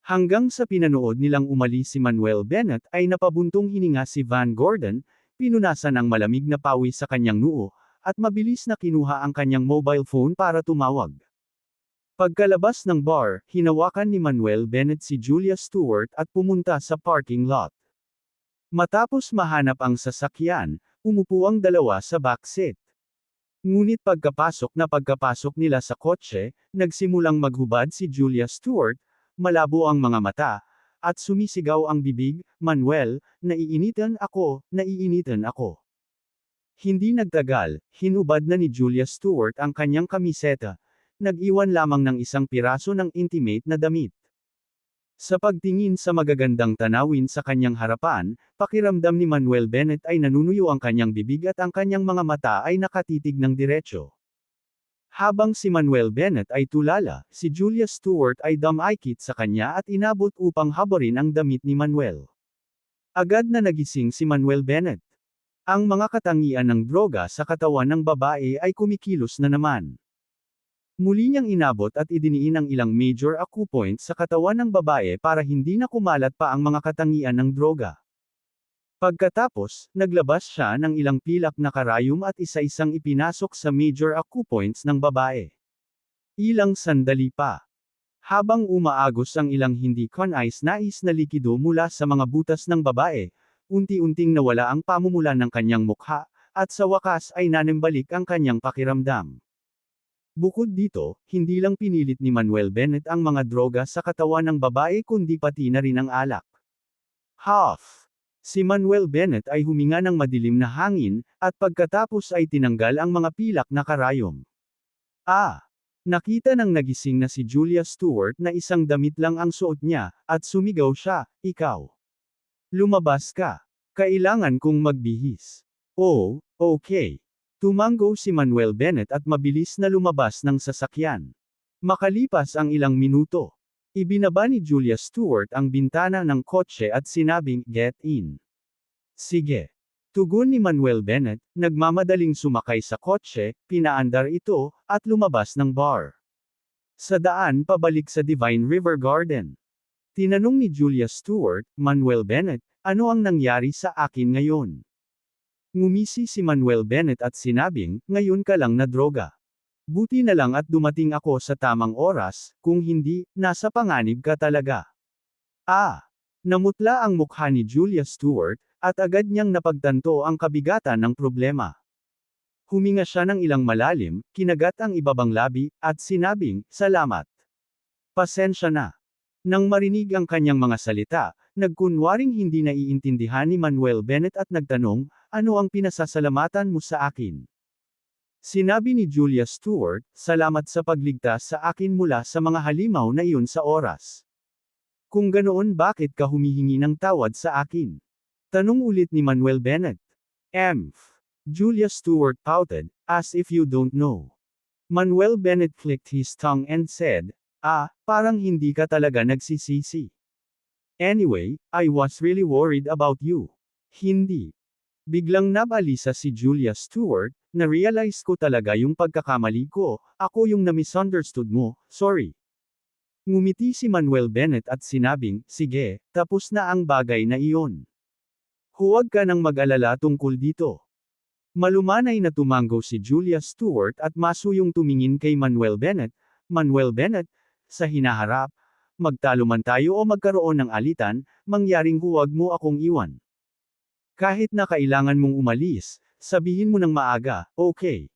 Hanggang sa pinanood nilang umalis si Manuel Bennett ay napabuntong hininga si Van Gordon, pinunasan ang malamig na pawis sa kanyang noo, at mabilis na kinuha ang kanyang mobile phone para tumawag. Pagkalabas ng bar, hinawakan ni Manuel Bennett si Julia Stewart at pumunta sa parking lot. Matapos mahanap ang sasakyan, umupo ang dalawa sa backseat. Ngunit pagkapasok nila sa kotse, nagsimulang maghubad si Julia Stewart, malabo ang mga mata, at sumisigaw ang bibig, Manuel, naiinitan ako, naiinitan ako. Hindi nagtagal, hinubad na ni Julia Stewart ang kanyang kamiseta, nag-iwan lamang ng isang piraso ng intimate na damit. Sa pagtingin sa magagandang tanawin sa kanyang harapan, pakiramdam ni Manuel Bennett ay nanunuyo ang kanyang bibig at ang kanyang mga mata ay nakatitig ng diretso. Habang si Manuel Bennett ay tulala, si Julia Stewart ay dumaikit sa kanya at inabot upang habarin ang damit ni Manuel. Agad na nagising si Manuel Bennett. Ang mga katangian ng droga sa katawan ng babae ay kumikilos na naman. Muli niyang inabot at idiniin ang ilang major acupoints sa katawan ng babae para hindi na kumalat pa ang mga katangian ng droga. Pagkatapos, naglabas siya ng ilang pilak na karayom at isa-isang ipinasok sa major acupoints ng babae. Ilang sandali pa. Habang umaagos ang ilang hindi kanais-nais na likido mula sa mga butas ng babae, unti-unting nawala ang pamumulan ng kanyang mukha, at sa wakas ay nanembalik ang kanyang pakiramdam. Bukod dito, hindi lang pinilit ni Manuel Bennett ang mga droga sa katawan ng babae kundi pati na rin ang alak. Huff! Si Manuel Bennett ay huminga ng madilim na hangin, at pagkatapos ay tinanggal ang mga pilak na karayom. Nakita ng nagising na si Julia Stewart na isang damit lang ang suot niya, at sumigaw siya, ikaw. Lumabas ka. Kailangan kong magbihis. Oh, okay. Tumango si Manuel Bennett at mabilis na lumabas ng sasakyan. Makalipas ang ilang minuto, ibinaba ni Julia Stewart ang bintana ng kotse at sinabing, get in. Sige. Tugon ni Manuel Bennett, nagmamadaling sumakay sa kotse, pinaandar ito, at lumabas ng bar. Sa daan pabalik sa Divine River Garden. Tinanong ni Julia Stewart, Manuel Bennett, ano ang nangyari sa akin ngayon? Ngumisi si Manuel Bennett at sinabing, ngayon ka lang na droga. Buti na lang at dumating ako sa tamang oras, kung hindi, nasa panganib ka talaga. Namutla ang mukha ni Julia Stewart, at agad niyang napagtanto ang kabigatan ng problema. Huminga siya ng ilang malalim, kinagat ang ibabang labi, at sinabing, "Salamat. Pasensya na." Nang marinig ang kanyang mga salita, nagkunwaring hindi naiintindihan ni Manuel Bennett at nagtanong, "Ano ang pinasasalamatan mo sa akin?" Sinabi ni Julia Stewart, "Salamat sa pagligtas sa akin mula sa mga halimaw na iyon sa oras. Kung ganoon, bakit ka humihingi ng tawad sa akin?" Tanong ulit ni Manuel Bennett. Julia Stewart pouted, "As if you don't know." Manuel Bennett clicked his tongue and said, "Parang hindi ka talaga nagsisisi. Anyway, I was really worried about you." Hindi. Biglang nabalisa si Julia Stewart, "Na-realize ko talaga yung pagkakamali ko, ako yung na-misunderstood mo, sorry." Ngumiti si Manuel Bennett at sinabing, "Sige, tapos na ang bagay na iyon. Huwag ka nang mag-alala tungkol dito." Malumanay na tumango si Julia Stewart at masuyong tumingin kay Manuel Bennett. "Manuel Bennett, sa hinaharap, magtalo man tayo o magkaroon ng alitan, mangyaring huwag mo akong iwan. Kahit na kailangan mong umalis, sabihin mo ng maaga, okay?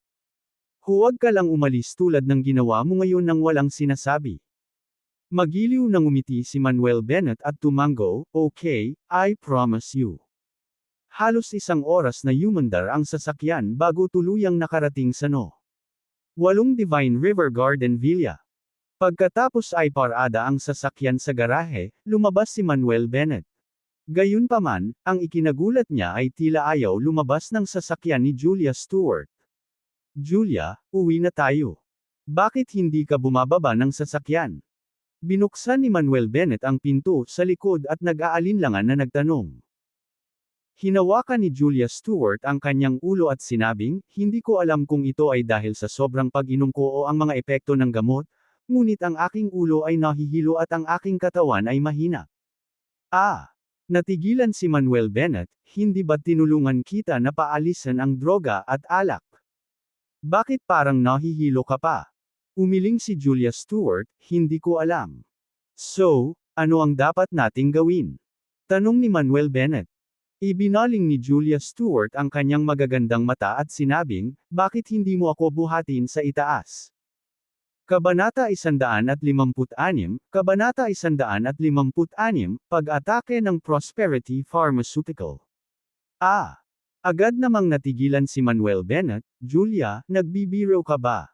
Huwag ka lang umalis tulad ng ginawa mo ngayon nang walang sinasabi." Magiliw na ngumiti si Manuel Bennett at tumango, "Okay, I promise you." Halos isang oras na yumandar ang sasakyan bago tuluyang nakarating sa No. 8 Divine River Garden Villa. Pagkatapos ay parada ang sasakyan sa garahe, lumabas si Manuel Bennett. Gayunpaman, ang ikinagulat niya ay tila ayaw lumabas ng sasakyan ni Julia Stewart. "Julia, uwi na tayo. Bakit hindi ka bumababa ng sasakyan?" Binuksan ni Manuel Bennett ang pinto sa likod at nag-aalinlangan na nagtanong. Hinawakan ni Julia Stewart ang kanyang ulo at sinabing, "Hindi ko alam kung ito ay dahil sa sobrang pag-inom ko o ang mga epekto ng gamot, ngunit ang aking ulo ay nahihilo at ang aking katawan ay mahina." Natigilan si Manuel Bennett, "Hindi ba tinulungan kita na paalisan ang droga at alak? Bakit parang nahihilo ka pa?" Umiling si Julia Stewart, "Hindi ko alam." "So, ano ang dapat nating gawin?" Tanong ni Manuel Bennett. Ibinaling ni Julia Stewart ang kanyang magagandang mata at sinabing, "Bakit hindi mo ako buhatin sa itaas?" Kabanata 156, Kabanata 156, Pag-atake ng Prosperity Pharmaceutical. Agad namang natigilan si Manuel Bennett, "Julia, nagbibiro ka ba?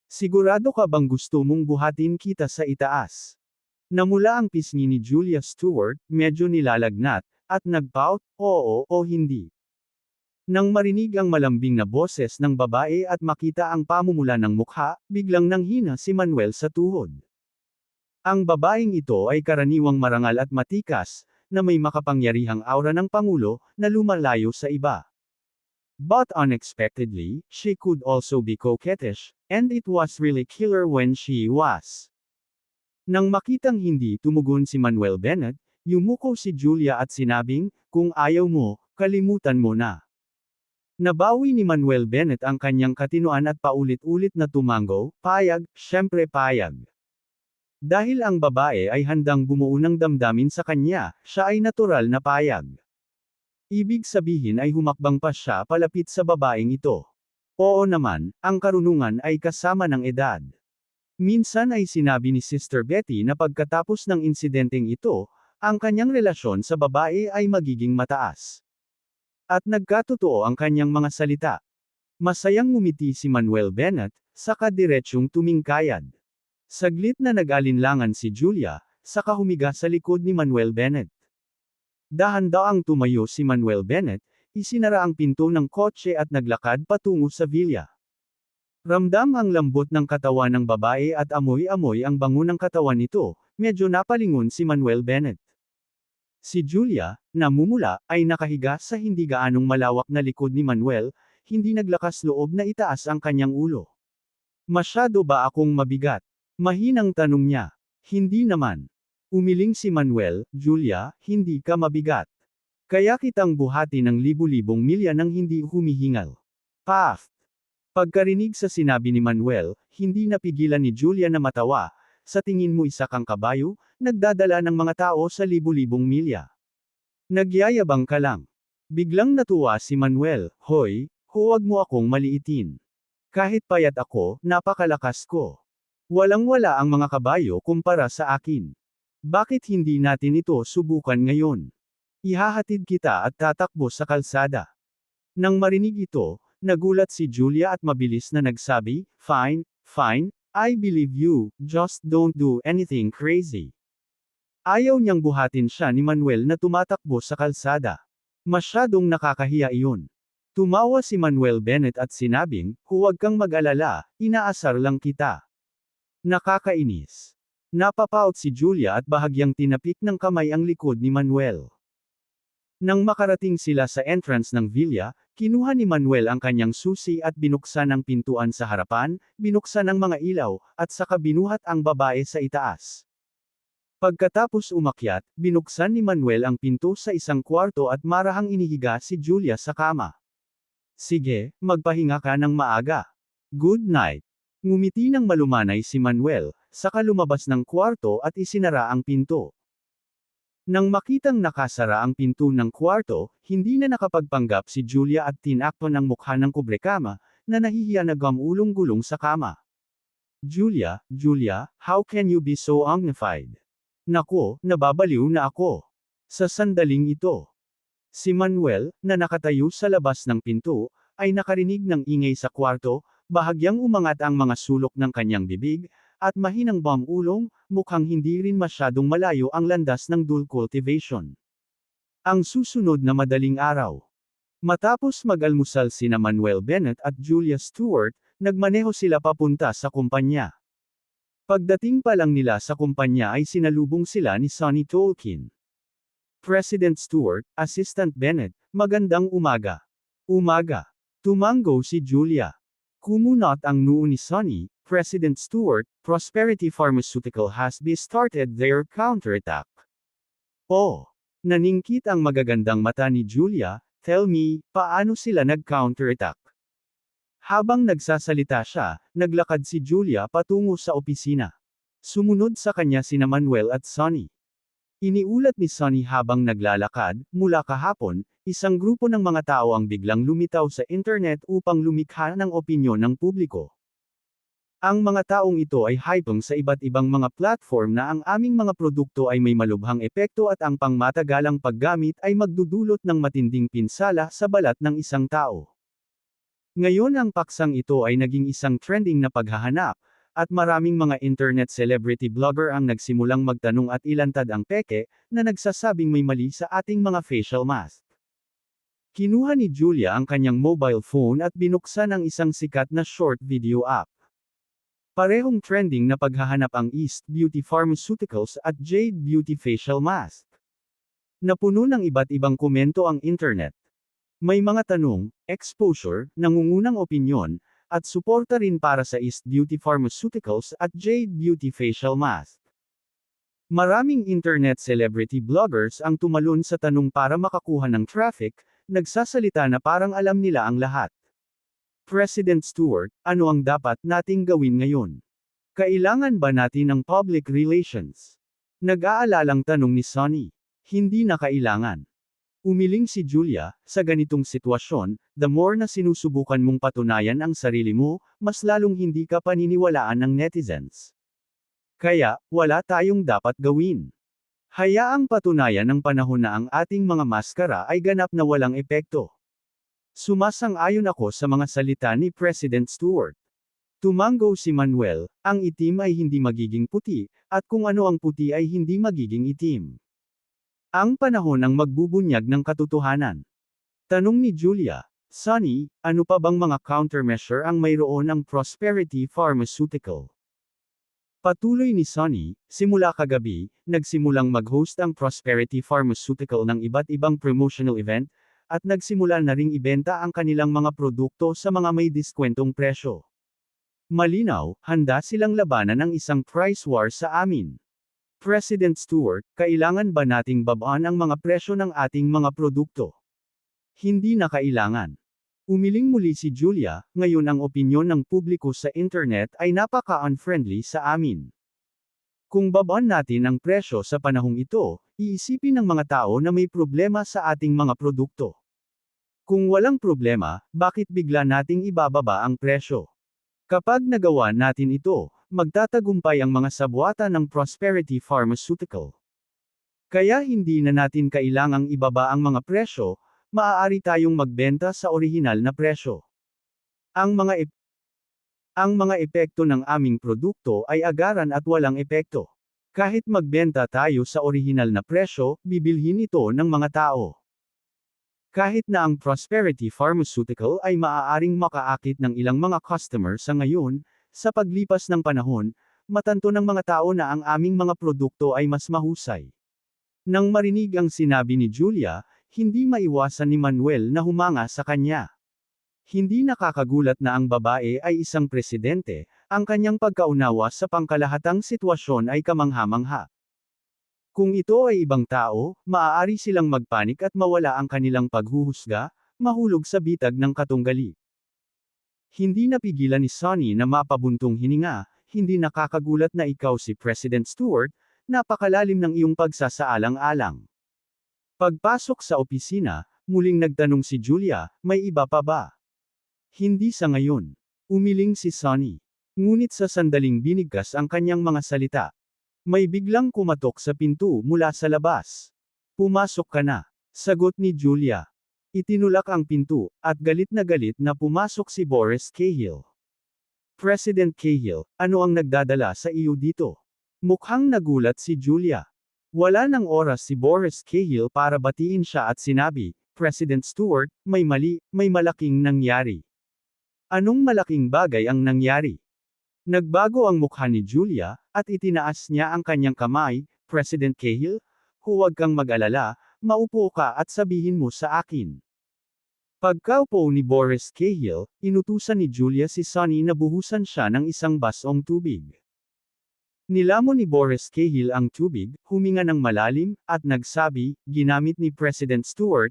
Sigurado ka bang gusto mong buhatin kita sa itaas?" Namula ang pisngi ni Julia Stewart, medyo nilalagnat, at nag-pout, "Oo o hindi." Nang marinig ang malambing na boses ng babae at makita ang pamumula ng mukha, biglang nanghina si Manuel sa tuhod. Ang babaeng ito ay karaniwang marangal at matikas, na may makapangyarihang aura ng pangulo, na lumalayo sa iba. But unexpectedly, she could also be coquettish, and it was really killer when she was. Nang makitang hindi tumugon si Manuel Bennett, yumuko si Julia at sinabing, "Kung ayaw mo, kalimutan mo na." Nabawi ni Manuel Bennett ang kanyang katinoan at paulit-ulit na tumango, "Payag, syempre payag." Dahil ang babae ay handang bumuo ng damdamin sa kanya, siya ay natural na payag. Ibig sabihin ay humakbang pa siya palapit sa babaeng ito. Oo naman, ang karunungan ay kasama ng edad. Minsan ay sinabi ni Sister Betty na pagkatapos ng insidenteng ito, ang kanyang relasyon sa babae ay magiging mataas. At nagkatotoo ang kanyang mga salita. Masayang ngumiti si Manuel Bennett, saka diretsyong tumingkayad. Saglit na nag-alinlangan si Julia, saka humiga sa likod ni Manuel Bennett. Dahan-daang tumayo si Manuel Bennett, isinara ang pinto ng kotse at naglakad patungo sa villa. Ramdam ang lambot ng katawan ng babae at amoy-amoy ang bango ng katawan nito, medyo napalingon si Manuel Bennett. Si Julia, namumula, ay nakahiga sa hindi gaanong malawak na likod ni Manuel, hindi naglakas loob na itaas ang kanyang ulo. "Masyado ba akong mabigat?" Mahinang tanong niya. "Hindi naman." Umiling si Manuel, "Julia, hindi ka mabigat. Kaya kitang buhati ng libu-libong milya nang hindi humihingal." Paf! Pagkarinig sa sinabi ni Manuel, hindi napigilan ni Julia na matawa. "Sa tingin mo isa kang kabayo, nagdadala ng mga tao sa libu-libong milya. Nagyayabang ka lang. Biglang natuwa si Manuel, "Hoy, huwag mo akong maliitin. Kahit payat ako, napakalakas ko. Walang-wala ang mga kabayo kumpara sa akin. Bakit hindi natin ito subukan ngayon? Ihahatid kita at tatakbo sa kalsada." Nang marinig ito, nagulat si Julia at mabilis na nagsabi, "Fine, fine, I believe you, just don't do anything crazy." Ayaw niyang buhatin siya ni Manuel na tumatakbo sa kalsada. Masyadong nakakahiya iyon. Tumawa si Manuel Bennett at sinabing, "Huwag kang mag-alala, inaasar lang kita." Nakakainis. Napapaot si Julia at bahagyang tinapik ng kamay ang likod ni Manuel. Nang makarating sila sa entrance ng villa, kinuha ni Manuel ang kanyang susi at binuksan ang pintuan sa harapan, binuksan ang mga ilaw, at saka binuhat ang babae sa itaas. Pagkatapos umakyat, binuksan ni Manuel ang pinto sa isang kwarto at marahang inihiga si Julia sa kama. "Sige, magpahinga ka ng maaga. Good night." Ngumiti ng malumanay si Manuel, saka lumabas ng kwarto at isinara ang pinto. Nang makitang nakasara ang pinto ng kwarto, hindi na nakapagpanggap si Julia at tinakpan ang mukha ng kubrekama, na nahihiya na gumulong-gulong sa kama. "Julia, Julia, how can you be so dignified? Naku, nababaliw na ako. Sa sandaling ito." Si Manuel, na nakatayo sa labas ng pinto, ay nakarinig ng ingay sa kwarto, bahagyang umangat ang mga sulok ng kanyang bibig, at mahinang bumulong, mukhang hindi rin masyadong malayo ang landas ng dul cultivation. Ang susunod na madaling araw. Matapos mag-almusal sina Manuel Bennett at Julia Stewart, nagmaneho sila papunta sa kumpanya. Pagdating pa lang nila sa kumpanya ay sinalubong sila ni Sonny Tolkien. "President Stewart, Assistant Bennett, magandang umaga." "Umaga." Tumango si Julia. Kumunot ang noo ni Sonny, "President Stewart, Prosperity Pharmaceutical has started their counterattack." "Oh." Naningkit ang magagandang mata ni Julia, "Tell me, paano sila nag-counterattack?" Habang nagsasalita siya, naglakad si Julia patungo sa opisina. Sumunod sa kanya sina Manuel at Sonny. Iniulat ni Sonny habang naglalakad, mula kahapon, isang grupo ng mga tao ang biglang lumitaw sa internet upang lumikha ng opinyon ng publiko. Ang mga taong ito ay hyping sa iba't ibang mga platform na ang aming mga produkto ay may malubhang epekto at ang pangmatagalang paggamit ay magdudulot ng matinding pinsala sa balat ng isang tao. Ngayon ang paksang ito ay naging isang trending na paghahanap, at maraming mga internet celebrity blogger ang nagsimulang magtanong at ilantad ang peke, na nagsasabing may mali sa ating mga facial mask. Kinuha ni Julia ang kanyang mobile phone at binuksan ang isang sikat na short video app. Parehong trending na paghahanap ang East Beauty Pharmaceuticals at Jade Beauty Facial Mask. Napuno ng iba't ibang komento ang internet. May mga tanong, exposure, nangungunang opinyon, at suporta rin para sa East Beauty Pharmaceuticals at Jade Beauty Facial Mask. Maraming internet celebrity bloggers ang tumalon sa tanong para makakuha ng traffic, nagsasalita na parang alam nila ang lahat. "President Stewart, ano ang dapat nating gawin ngayon? Kailangan ba natin ng public relations?" Nag-aalalang tanong ni Sonny. "Hindi na kailangan." Umiling si Julia, "Sa ganitong sitwasyon, the more na sinusubukan mong patunayan ang sarili mo, mas lalong hindi ka paniniwalaan ng netizens. Kaya, wala tayong dapat gawin. Hayaang patunayan ng panahon na ang ating mga maskara ay ganap na walang epekto." Sumasang-ayon ako sa mga salita ni President Stewart. Tumango si Manuel, "Ang itim ay hindi magiging puti, at kung ano ang puti ay hindi magiging itim. Ang panahon ang magbubunyag ng katotohanan." Tanong ni Julia, "Sonny, ano pa bang mga countermeasure ang mayroon ang Prosperity Pharmaceutical?" Patuloy ni Sonny, "Simula kagabi, nagsimulang mag-host ang Prosperity Pharmaceutical ng iba't ibang promotional event, at nagsimula na ring ibenta ang kanilang mga produkto sa mga may diskwentong presyo. Malinaw, handa silang labanan ang isang price war sa amin. President Stewart, kailangan ba nating babaan ang mga presyo ng ating mga produkto?" "Hindi na kailangan." Umiling muli si Julia, "Ngayon ang opinyon ng publiko sa internet ay napaka-unfriendly sa amin. Kung babaan natin ang presyo sa panahong ito, iisipin ng mga tao na may problema sa ating mga produkto. Kung walang problema, bakit bigla nating ibababa ang presyo? Kapag nagawa natin ito, magtatagumpay ang mga sabwata ng Prosperity Pharmaceutical. Kaya hindi na natin kailangang ibaba ang mga presyo, maaari tayong magbenta sa orihinal na presyo. Ang mga ang mga epekto ng aming produkto ay agaran at walang epekto. Kahit magbenta tayo sa orihinal na presyo, bibilhin ito ng mga tao. Kahit na ang Prosperity Pharmaceutical ay maaaring makaakit ng ilang mga customer sa ngayon, sa paglipas ng panahon, matanto ng mga tao na ang aming mga produkto ay mas mahusay. Nang marinig ang sinabi ni Julia, hindi maiwasan ni Manuel na humanga sa kanya. Hindi nakakagulat na ang babae ay isang presidente, ang kanyang pagkaunawa sa pangkalahatang sitwasyon ay kamangha-mangha. Kung ito ay ibang tao, maaari silang magpanik at mawala ang kanilang paghuhusga, mahulog sa bitag ng katunggali. Hindi napigilan ni Sonny na mapabuntong hininga, hindi nakakagulat na ikaw si President Stewart, napakalalim ng iyong pagsasaalang-alang. Pagpasok sa opisina, muling nagtanong si Julia, may iba pa ba? Hindi sa ngayon. Umiling si Sonny. Ngunit sa sandaling binigkas ang kanyang mga salita. May biglang kumatok sa pinto mula sa labas. Pumasok ka na. Sagot ni Julia. Itinulak ang pinto, at galit na pumasok si Boris Cahill. President Cahill, ano ang nagdadala sa iyo dito? Mukhang nagulat si Julia. Wala nang oras si Boris Cahill para batiin siya at sinabi, President Stewart, may malaking nangyari. Anong malaking bagay ang nangyari? Nagbago ang mukha ni Julia, at itinaas niya ang kanyang kamay, President Cahill, huwag kang mag-alala, maupo ka at sabihin mo sa akin. Pagkaupo ni Boris Cahill, inutusan ni Julia si Sonny na buhusan siya ng isang basong tubig. Nilamon ni Boris Cahill ang tubig, huminga ng malalim, at nagsabi, ginamit ni President Stewart,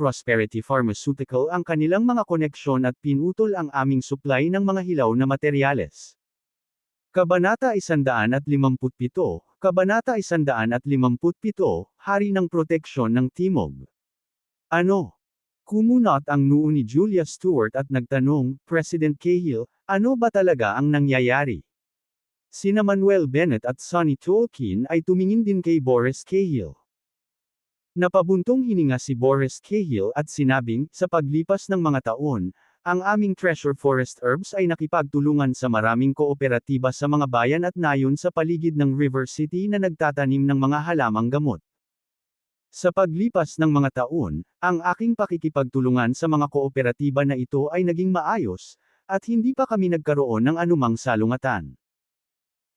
Prosperity Pharmaceutical ang kanilang mga koneksyon at pinutol ang aming supply ng mga hilaw na materyales. Kabanata 157, Kabanata 157, Hari ng Proteksyon ng Timog. Ano? Kumunot ang noo ni Julia Stewart at nagtanong, President Cahill, ano ba talaga ang nangyayari? Sina Manuel Bennett at Sonny Tolkien ay tumingin din kay Boris Cahill. Napabuntong hininga si Boris Cahill at sinabing, sa paglipas ng mga taon, ang aming Treasure Forest Herbs ay nakipagtulungan sa maraming kooperatiba sa mga bayan at nayon sa paligid ng River City na nagtatanim ng mga halamang gamot. Sa paglipas ng mga taon, ang aking pakikipagtulungan sa mga kooperatiba na ito ay naging maayos, at hindi pa kami nagkaroon ng anumang salungatan.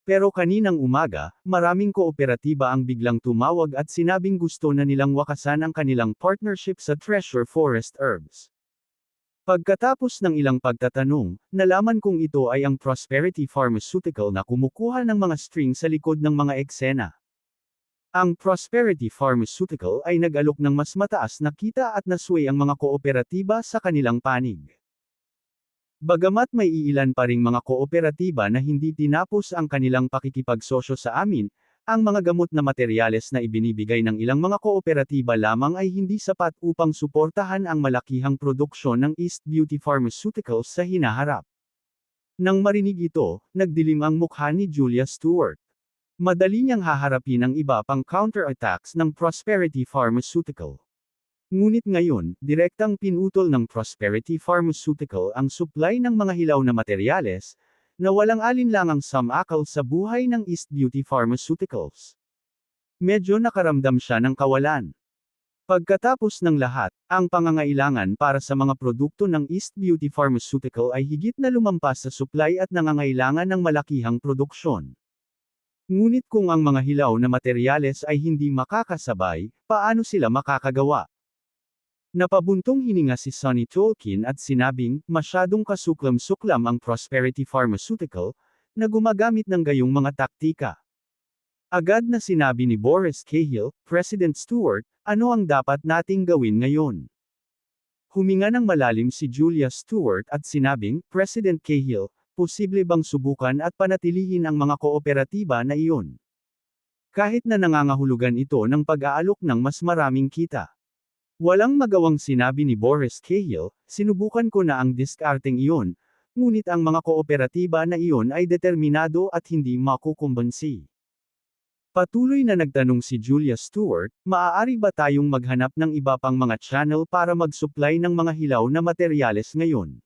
Pero kaninang umaga, maraming kooperatiba ang biglang tumawag at sinabing gusto na nilang wakasan ang kanilang partnership sa Treasure Forest Herbs. Pagkatapos ng ilang pagtatanong, nalaman kong ito ay ang Prosperity Pharmaceutical na kumukuha ng mga string sa likod ng mga eksena. Ang Prosperity Pharmaceutical ay nag-alok ng mas mataas na kita at nasway ang mga kooperatiba sa kanilang panig. Bagamat may iilan pa ring mga kooperatiba na hindi tinapos ang kanilang pakikipagsosyo sa amin, ang mga gamot na materyales na ibinibigay ng ilang mga kooperatiba lamang ay hindi sapat upang suportahan ang malakihang produksyon ng East Beauty Pharmaceuticals sa hinaharap. Nang marinig ito, nagdilim ang mukha ni Julia Stewart. Madali niyang haharapin ang iba pang counterattacks ng Prosperity Pharmaceutical. Ngunit ngayon, direktang pinutol ng Prosperity Pharmaceutical ang supply ng mga hilaw na materyales, na walang alinlangang samakal sa buhay ng East Beauty Pharmaceuticals. Medyo nakaramdam siya ng kawalan. Pagkatapos ng lahat, ang pangangailangan para sa mga produkto ng East Beauty Pharmaceutical ay higit na lumampas sa supply at nangangailangan ng malakihang produksyon. Ngunit kung ang mga hilaw na materyales ay hindi makakasabay, paano sila makakagawa? Napabuntong hininga si Sonny Tolkien at sinabing, masyadong kasuklam-suklam ang Prosperity Pharmaceutical, na gumagamit ng gayong mga taktika. Agad na sinabi ni Boris Cahill, President Stewart, ano ang dapat nating gawin ngayon? Huminga ng malalim si Julia Stewart at sinabing, President Cahill, posible bang subukan at panatilihin ang mga kooperatiba na iyon? kahit na nangangahulugan ito ng pag-aalok ng mas maraming kita. Walang magawang sinabi ni Boris Cahill, sinubukan ko na ang diskarteng iyon, ngunit ang mga kooperatiba na iyon ay determinado at hindi makukumbansi. Patuloy na nagtanong si Julia Stewart, maaari ba tayong maghanap ng iba pang mga channel para mag-supply ng mga hilaw na materyales ngayon?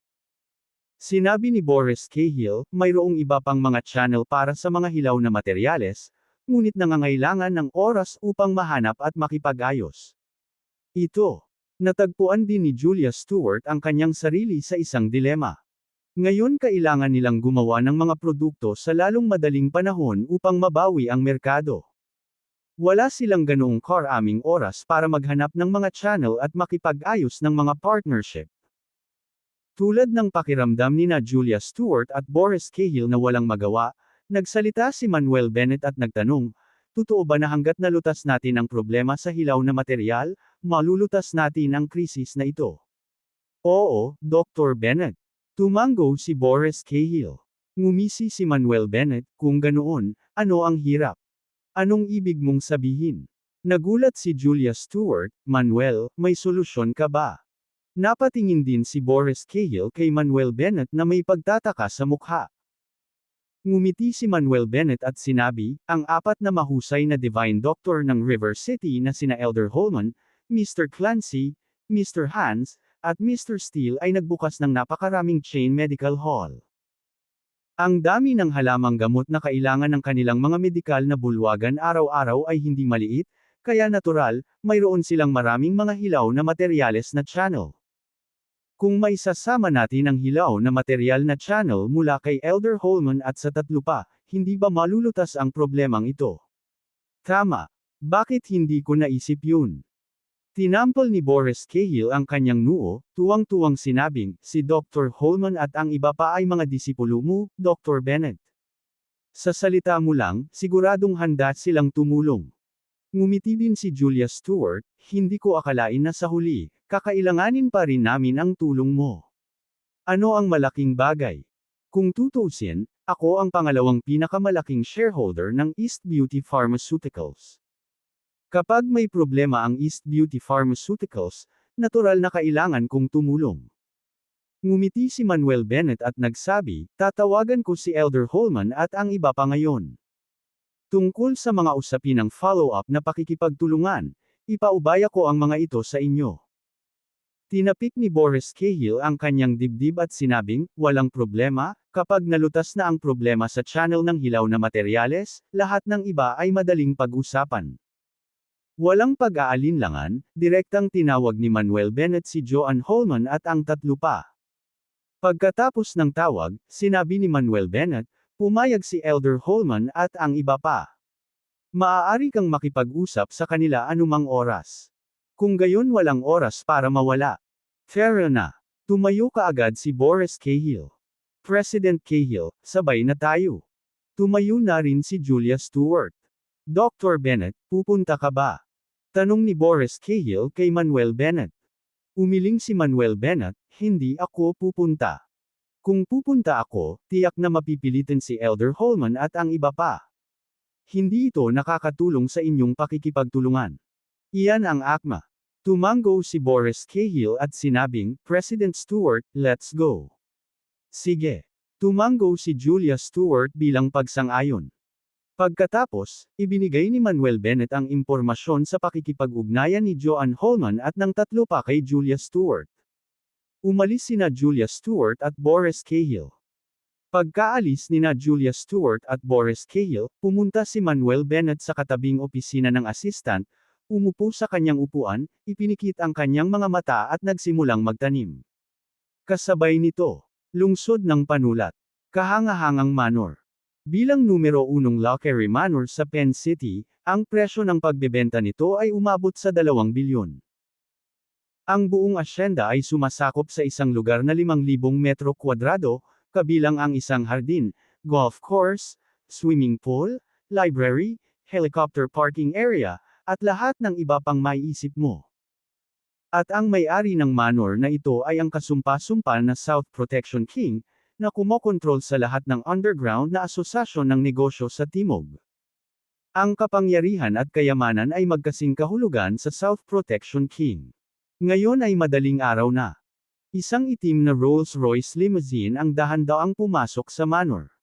Sinabi ni Boris Cahill, mayroong iba pang mga channel para sa mga hilaw na materyales, ngunit nangangailangan ng oras upang mahanap at makipag-ayos. Ito. Natagpuan din ni Julia Stewart ang kanyang sarili sa isang dilema. Ngayon kailangan nilang gumawa ng mga produkto sa lalong madaling panahon upang mabawi ang merkado. Wala silang ganoong karaming oras para maghanap ng mga channel at makipag-ayos ng mga partnership. Tulad ng pakiramdam nina Julia Stewart at Boris Cahill na walang magawa, nagsalita si Manuel Bennett at nagtanong, totoo ba na hanggat nalutas natin ang problema sa hilaw na materyal, malulutas natin ang krisis na ito? Oo, Dr. Bennett. Tumango si Boris Cahill. Ngumisi si Manuel Bennett, kung ganoon, ano ang hirap? Anong ibig mong sabihin? Nagulat si Julia Stewart, Manuel, may solusyon ka ba? Napatingin din si Boris Cahill kay Manuel Bennett na may pagtataka sa mukha. Ngumiti si Manuel Bennett at sinabi, ang apat na mahusay na divine doctor ng River City na sina Elder Holman, Mr. Clancy, Mr. Hans, at Mr. Steele ay nagbukas ng napakaraming chain medical hall. Ang dami ng halamang gamot na kailangan ng kanilang mga medikal na bulwagan araw-araw ay hindi maliit, kaya natural, mayroon silang maraming mga hilaw na materyales na channel. Kung maisasama natin ang hilaw na materyal na channel mula kay Elder Holman at sa tatlo pa, hindi ba malulutas ang problemang ito? Tama. Bakit hindi ko naisip yun? Tinampal ni Boris Cahill ang kanyang noo, tuwang-tuwang sinabing, si Dr. Holman at ang iba pa ay mga disipulo mo, Dr. Bennett. Sa salita mo lang, siguradong handa silang tumulong. Ngumiti din si Julia Stewart, hindi ko akalain na sa huli, kakailanganin pa rin namin ang tulong mo. Ano ang malaking bagay? Kung tutuusin, ako ang pangalawang pinakamalaking shareholder ng East Beauty Pharmaceuticals. Kapag may problema ang East Beauty Pharmaceuticals, natural na kailangan kong tumulong. Ngumiti si Manuel Bennett at nagsabi, tatawagan ko si Elder Holman at ang iba pa ngayon. Tungkol sa mga usapin ng follow-up na pakikipagtulungan, ipaubaya ko ang mga ito sa inyo. Tinapik ni Boris Cahill ang kanyang dibdib at sinabing, walang problema, kapag nalutas na ang problema sa channel ng hilaw na materyales, lahat ng iba ay madaling pag-usapan. Walang pag-aalinlangan, direktang tinawag ni Manuel Bennett si Joan Holman at ang tatlo pa. Pagkatapos ng tawag, sinabi ni Manuel Bennett, pumayag si Elder Holman at ang iba pa. Maaari kang makipag-usap sa kanila anumang oras. Kung gayon walang oras para mawala. Fair na. Tumayo kaagad si Boris Cahill. President Cahill, sabay na tayo. Tumayo na rin si Julia Stewart. Dr. Bennett, pupunta ka ba? Tanong ni Boris Cahill kay Manuel Bennett. Umiling si Manuel Bennett, hindi ako pupunta. Kung pupunta ako, tiyak na mapipilitin si Elder Holman at ang iba pa. Hindi ito nakakatulong sa inyong pakikipagtulungan. Iyan ang akma. Tumango si Boris Cahill at sinabing, President Stewart, let's go. Sige. Tumango si Julia Stewart bilang pagsang-ayon. Pagkatapos, ibinigay ni Manuel Bennett ang impormasyon sa pakikipag-ugnayan ni Joan Holman at ng tatlo pa kay Julia Stewart. Umalis sina Julia Stewart at Boris Cahill. Pagkaalis nina Julia Stewart at Boris Cahill, pumunta si Manuel Bennett sa katabing opisina ng assistant, umupo sa kanyang upuan, ipinikit ang kanyang mga mata at nagsimulang magtanim. Kasabay nito, lungsod ng panulat. Kahangahangang Manor. Bilang numero 1 luxury manor sa Penn City, ang presyo ng pagbebenta nito ay umabot sa 2 bilyon. Ang buong asyenda ay sumasakop sa isang lugar na 5,000 metro kwadrado, kabilang ang isang hardin, golf course, swimming pool, library, helicopter parking area, at lahat ng iba pang maiisip mo. At ang may-ari ng manor na ito ay ang kasumpa-sumpa na South Protection King, na kumokontrol sa lahat ng underground na asosasyon ng negosyo sa Timog. Ang kapangyarihan at kayamanan ay magkasing kahulugan sa South Protection King. Ngayon ay madaling araw na. Isang itim na Rolls-Royce limousine ang dahan-daang pumasok sa manor.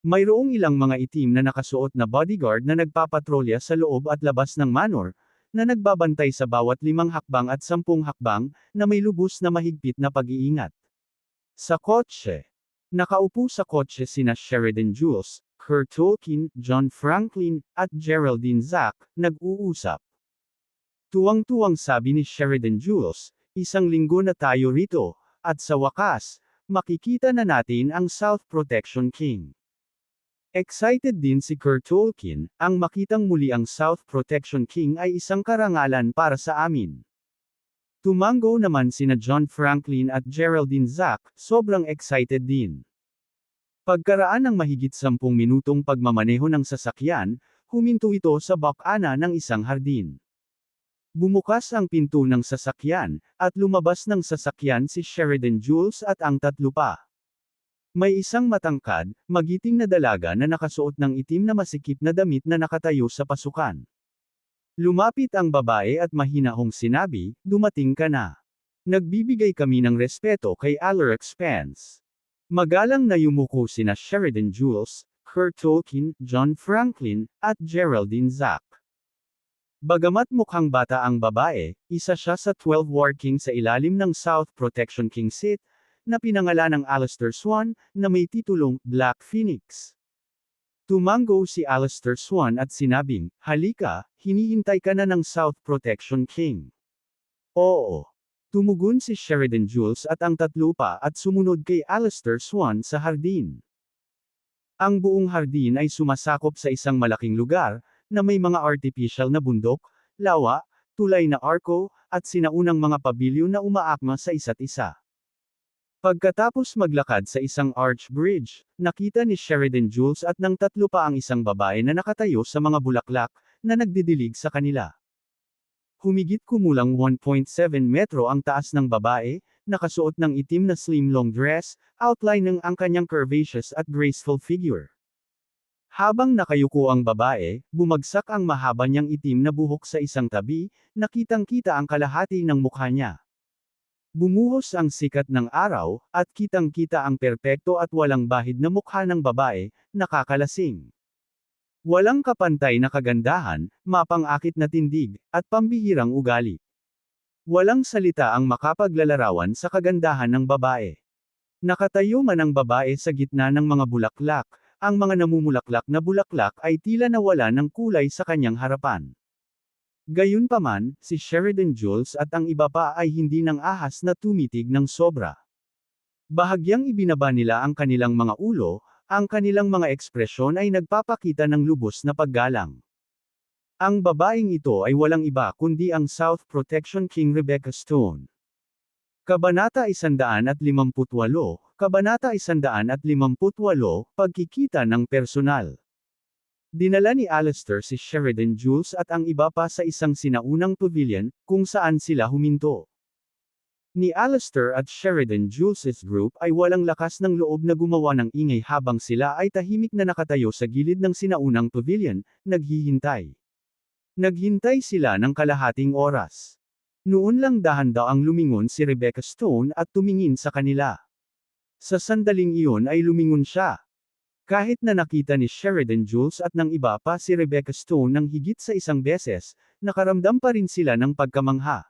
Mayroong ilang mga itim na nakasuot na bodyguard na nagpapatrolya sa loob at labas ng manor, na nagbabantay sa bawat 5 hakbang at 10 hakbang, na may lubos na mahigpit na pag-iingat. Sa kotse. Nakaupo sa kotse sina Sheridan Jules, Kurt Tolkien, John Franklin, at Geraldine Zack, nag-uusap. Tuwang-tuwang sabi ni Sheridan Jules, isang linggo na tayo rito, at sa wakas, makikita na natin ang South Protection King. Excited din si Kurt Tolkien, ang makitang muli ang South Protection King ay isang karangalan para sa amin. Tumango naman sina John Franklin at Geraldine Zack, sobrang excited din. Pagkaraan ng mahigit 10 minutong pagmamaneho ng sasakyan, huminto ito sa bakana ng isang hardin. Bumukas ang pinto ng sasakyan, at lumabas ng sasakyan si Sheridan Jules at ang tatlo pa. May isang matangkad, magiting na dalaga na nakasuot ng itim na masikip na damit na nakatayo sa pasukan. Lumapit ang babae at mahinahong sinabi, "Dumating ka na. Nagbibigay kami ng respeto kay Alaric Spence." Magalang na yumuko sina Sheridan Jules, Kurt Tolkien, John Franklin, at Geraldine Zack. Bagamat mukhang bata ang babae, isa siya sa 12 War King sa ilalim ng South Protection King seat, na pinangalan ng Alistair Swan, na may titulong Black Phoenix. Tumango si Alistair Swan at sinabing, "Halika, hinihintay ka na ng South Protection King." Oo. Tumugon si Sheridan Jules at ang tatlo pa at sumunod kay Alistair Swan sa hardin. Ang buong hardin ay sumasakop sa isang malaking lugar, na may mga artificial na bundok, lawa, tulay na arko, at sinaunang mga pabilyo na umaakma sa isa't isa. Pagkatapos maglakad sa isang arch bridge, nakita ni Sheridan Jules at ng tatlo pa ang isang babae na nakatayo sa mga bulaklak, na nagdidilig sa kanila. Humigit kumulang 1.7 metro ang taas ng babae, nakasuot ng itim na slim long dress, outlining ang kanyang curvaceous at graceful figure. Habang nakayuko ang babae, bumagsak ang mahaba niyang itim na buhok sa isang tabi, nakitang-kita ang kalahati ng mukha niya. Bumuhos ang sikat ng araw, at kitang-kita ang perpekto at walang bahid na mukha ng babae, nakakalasing. Walang kapantay na kagandahan, mapang-akit na tindig, at pambihirang ugali. Walang salita ang makapaglalarawan sa kagandahan ng babae. Nakatayo man ang babae sa gitna ng mga bulaklak, ang mga namumulaklak na bulaklak ay tila nawala ng kulay sa kanyang harapan. Gayunpaman, si Sheridan Jules at ang iba pa ay hindi nang ahas na tumitig ng sobra. Bahagyang ibinaba nila ang kanilang mga ulo, ang kanilang mga ekspresyon ay nagpapakita ng lubos na paggalang. Ang babaeng ito ay walang iba kundi ang South Protection King Rebecca Stone. Kabanata 158, Kabanata 158, Pagkikita ng personal. Dinala ni Alistair si Sheridan Jules at ang iba pa sa isang sinaunang pavilion, kung saan sila huminto. Ni Alistair at Sheridan Jules's group ay walang lakas ng loob na gumawa ng ingay habang sila ay tahimik na nakatayo sa gilid ng sinaunang pavilion, naghihintay. Naghintay sila ng kalahating oras. Noon lang dahan-daang lumingon si Rebecca Stone at tumingin sa kanila. Sa sandaling iyon ay lumingon siya. Kahit na nakita ni Sheridan Jules at ng iba pa si Rebecca Stone ng higit sa isang beses, nakaramdam pa rin sila ng pagkamangha.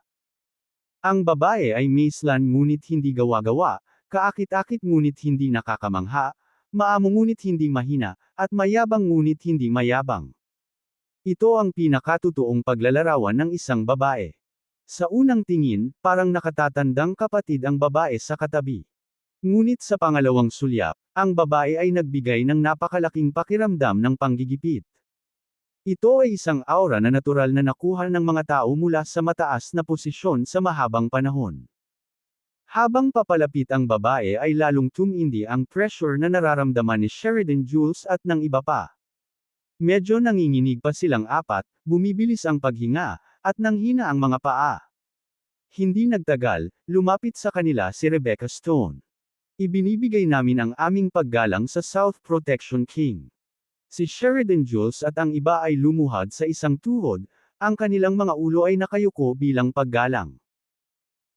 Ang babae ay maislan ngunit hindi gawa-gawa, kaakit-akit ngunit hindi nakakamangha, maamo ngunit hindi mahina, at mayabang ngunit hindi mayabang. Ito ang pinakatotoong paglalarawan ng isang babae. Sa unang tingin, parang nakatatandang kapatid ang babae sa katabi. Ngunit sa pangalawang sulyap, ang babae ay nagbigay ng napakalaking pakiramdam ng panggigipit. Ito ay isang aura na natural na nakuha ng mga tao mula sa mataas na posisyon sa mahabang panahon. Habang papalapit ang babae ay lalong tumindi ang pressure na nararamdaman ni Sheridan Jules at ng iba pa. Medyo nanginginig pa silang apat, bumibilis ang paghinga, at nanghina ang mga paa. Hindi nagtagal, lumapit sa kanila si Rebecca Stone. Ibinibigay namin ang aming paggalang sa South Protection King. Si Sheridan Jules at ang iba ay lumuhad sa isang tuhod, ang kanilang mga ulo ay nakayuko bilang paggalang.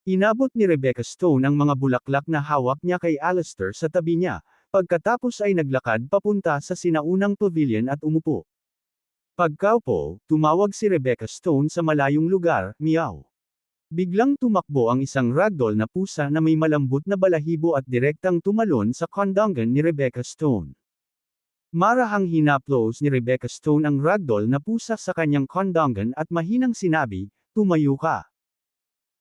Inabot ni Rebecca Stone ang mga bulaklak na hawak niya kay Alistair sa tabi niya, pagkatapos ay naglakad papunta sa sinaunang pavilion at umupo. Pagkaupo, tumawag si Rebecca Stone sa malayong lugar, meow. Biglang tumakbo ang isang ragdoll na pusa na may malambot na balahibo at direktang tumalon sa kondongan ni Rebecca Stone. Marahang hinaplos ni Rebecca Stone ang ragdoll na pusa sa kanyang kondongan at mahinang sinabi, "Tumayo ka."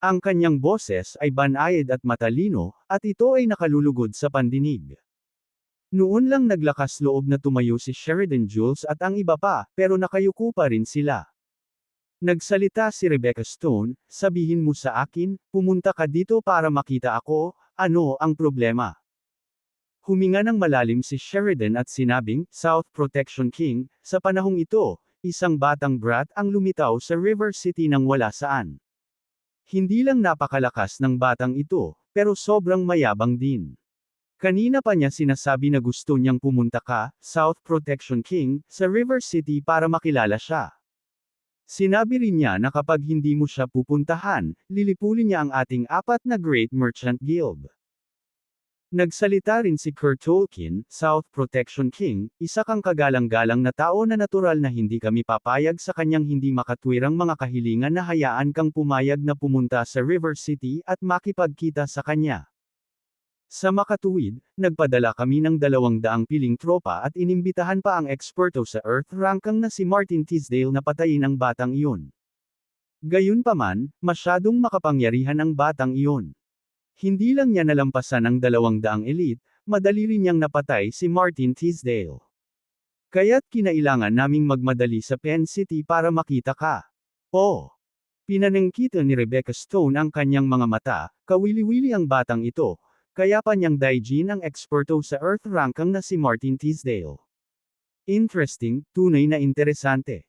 Ang kanyang boses ay banayad at matalino, at ito ay nakalulugod sa pandinig. Noon lang naglakas loob na tumayo si Sheridan Jules at ang iba pa, pero nakayuko pa rin sila. Nagsalita si Rebecca Stone, "Sabihin mo sa akin, pumunta ka dito para makita ako, ano ang problema?" Huminga ng malalim si Sheridan at sinabing, "South Protection King, sa panahong ito, isang batang brat ang lumitaw sa River City nang wala saan. Hindi lang napakalakas ng batang ito, pero sobrang mayabang din. Kanina pa niya sinasabi na gusto niyang pumunta ka, South Protection King, sa River City para makilala siya. Sinabi rin niya na kapag hindi mo siya pupuntahan, lilipulin niya ang ating 4 na Great Merchant Guild." Nagsalita rin si Kurt Tolkien, "South Protection King, isa kang kagalang-galang na tao na natural na hindi kami papayag sa kanyang hindi makatwirang mga kahilingan na hayaan kang pumayag na pumunta sa River City at makipagkita sa kanya. Sa makatuwid, nagpadala kami ng 200 piling tropa at inimbitahan pa ang eksperto sa Earth Rankang na si Martin Tisdale na patayin ang batang iyon. Gayunpaman, masyadong makapangyarihan ang batang iyon. Hindi lang niya nalampasan ang 200 elite, madali rin niyang napatay si Martin Tisdale. Kaya't kinailangan naming magmadali sa Penn City para makita ka." Oh! Pinanengkita ni Rebecca Stone ang kanyang mga mata, kawili-wili ang batang ito, kaya pa niyang daijin ang eksperto sa Earth Rankang na si Martin Tisdale. Interesting, tunay na interesante.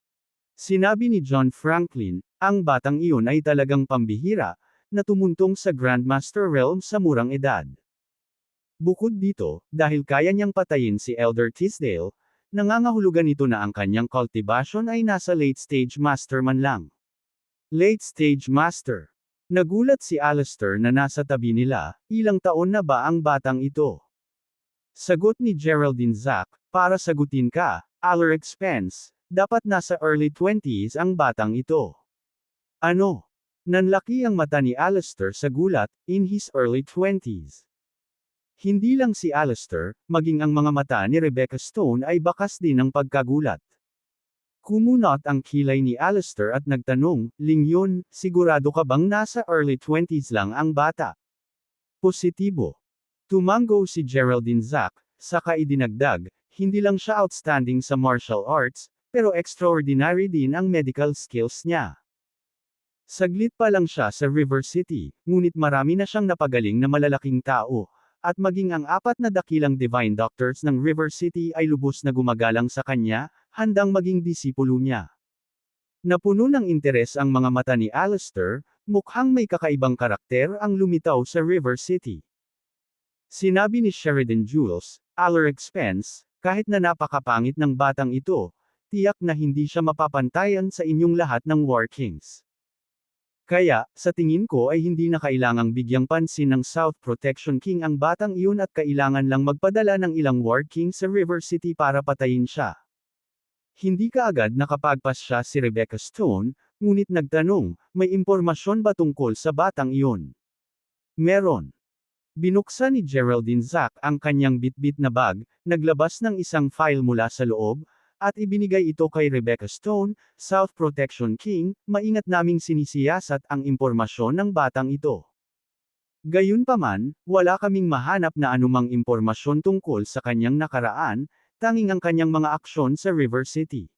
Sinabi ni John Franklin, ang batang iyon ay talagang pambihira, na tumuntong sa Grandmaster Realm sa murang edad. Bukod dito, dahil kaya niyang patayin si Elder Tisdale, nangangahulugan ito na ang kanyang cultivation ay nasa late stage master man lang. Late stage master. Nagulat si Alistair na nasa tabi nila, "Ilang taon na ba ang batang ito?" Sagot ni Geraldine Zack, "Para sagutin ka, Alaric Spence, dapat nasa early 20s ang batang ito." Ano? Nanlaki ang mata ni Alistair sa gulat, "In his early 20s. Hindi lang si Alistair, maging ang mga mata ni Rebecca Stone ay bakas din ng pagkagulat. Kumunot ang kilay ni Alistair at nagtanong, "Lingyon, sigurado ka bang nasa early 20s lang ang bata?" Positibo. Tumango si Geraldine Zack, saka idinagdag, "Hindi lang siya outstanding sa martial arts, pero extraordinary din ang medical skills niya. Saglit pa lang siya sa River City, ngunit marami na siyang napagaling na malalaking tao, at maging ang 4 na dakilang divine doctors ng River City ay lubos na gumagalang sa kanya, handang maging disipulo niya." Napuno ng interes ang mga mata ni Alistair, mukhang may kakaibang karakter ang lumitaw sa River City. Sinabi ni Sheridan Jules, "Alaric Spence, kahit na napakapangit ng batang ito, tiyak na hindi siya mapapantayan sa inyong lahat ng War Kings. Kaya, sa tingin ko ay hindi na kailangang bigyang pansin ng South Protection King ang batang iyon at kailangan lang magpadala ng ilang War King sa River City para patayin siya." Hindi kaagad nakapagpas siya si Rebecca Stone, ngunit nagtanong, "May impormasyon ba tungkol sa batang iyon?" "Meron." Binuksan ni Geraldine Zack ang kanyang bitbit na bag, naglabas ng isang file mula sa loob, at ibinigay ito kay Rebecca Stone, "South Protection King, maingat naming sinisiyasat ang impormasyon ng batang ito. Gayunpaman, wala kaming mahanap na anumang impormasyon tungkol sa kanyang nakaraan, tanging ang kanyang mga aksyon sa River City."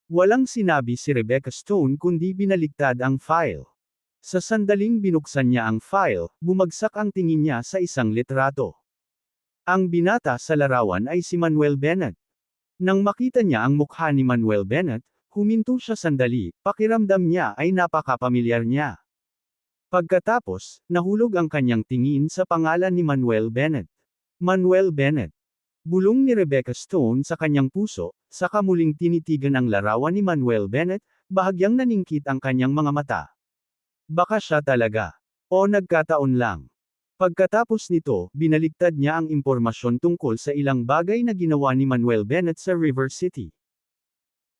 Walang sinabi si Rebecca Stone kundi binaligtad ang file. Sa sandaling binuksan niya ang file, bumagsak ang tingin niya sa isang litrato. Ang binata sa larawan ay si Manuel Bennett. Nang makita niya ang mukha ni Manuel Bennett, huminto siya sandali, pakiramdam niya ay napakapamilyar niya. Pagkatapos, nahulog ang kanyang tingin sa pangalan ni Manuel Bennett. Manuel Bennett. Bulong ni Rebecca Stone sa kanyang puso, saka muling tinitigan ang larawan ni Manuel Bennett, bahagyang naningkit ang kanyang mga mata. Baka siya talaga. O nagkataon lang. Pagkatapos nito, binaliktad niya ang impormasyon tungkol sa ilang bagay na ginawa ni Manuel Bennett sa River City.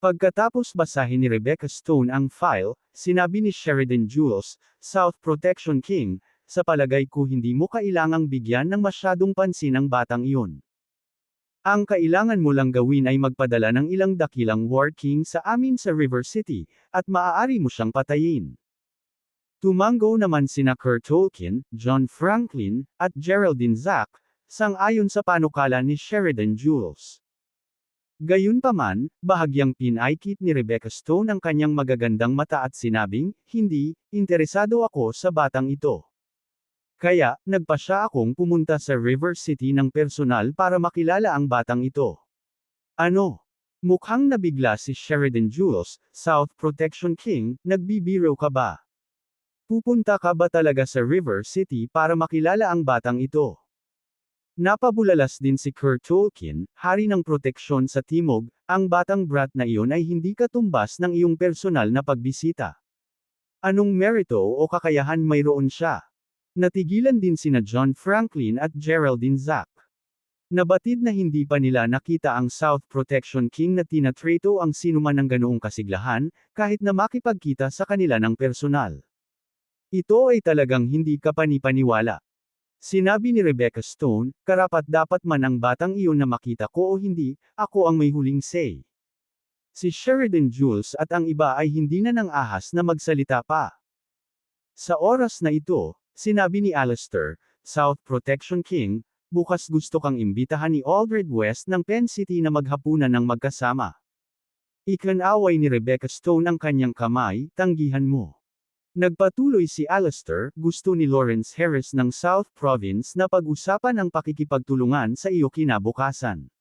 Pagkatapos basahin ni Rebecca Stone ang file, sinabi ni Sheridan Jules, South Protection King, sa palagay ko hindi mo kailangang bigyan ng masyadong pansin ang batang iyon. Ang kailangan mo lang gawin ay magpadala ng ilang dakilang War King sa amin sa River City, at maaari mo siyang patayin. Tumango naman sina Kurt Tolkien, John Franklin, at Geraldine Zack, sang-ayon sa panukala ni Sheridan Jules. Gayunpaman, bahagyang pinaikit ni Rebecca Stone ang kanyang magagandang mata at sinabing, hindi, interesado ako sa batang ito. Kaya, nagpasya akong pumunta sa River City ng personal para makilala ang batang ito. Ano? Mukhang nabigla si Sheridan Jules, South Protection King, nagbibiro ka ba? Pupunta ka ba talaga sa River City para makilala ang batang ito? Napabulalas din si Kurt Tolkien, hari ng proteksyon sa Timog, ang batang brat na iyon ay hindi katumbas ng iyong personal na pagbisita. Anong merito o kakayahan mayroon siya? Natigilan din sina John Franklin at Geraldine Zack. Nabatid na hindi pa nila nakita ang South Protection King na tinatreto ang sinuman ng ganoong kasiglahan, kahit na makipagkita sa kanila ng personal. Ito ay talagang hindi kapanipaniwala. Sinabi ni Rebecca Stone, karapat-dapat man ang batang iyon na makita ko o hindi, ako ang may huling say. Si Sheridan Jules at ang iba ay hindi na nang ahas na magsalita pa. Sa oras na ito, sinabi ni Alistair, South Protection King, bukas gusto kang imbitahan ni Aldred West ng Penn City na maghapunan ng magkasama. Ikanaway ni Rebecca Stone ang kanyang kamay, tanggihan mo. Nagpatuloy si Alistair, gusto ni Lawrence Harris ng South Province na pag-usapan ang pakikipagtulungan sa iyo kinabukasan.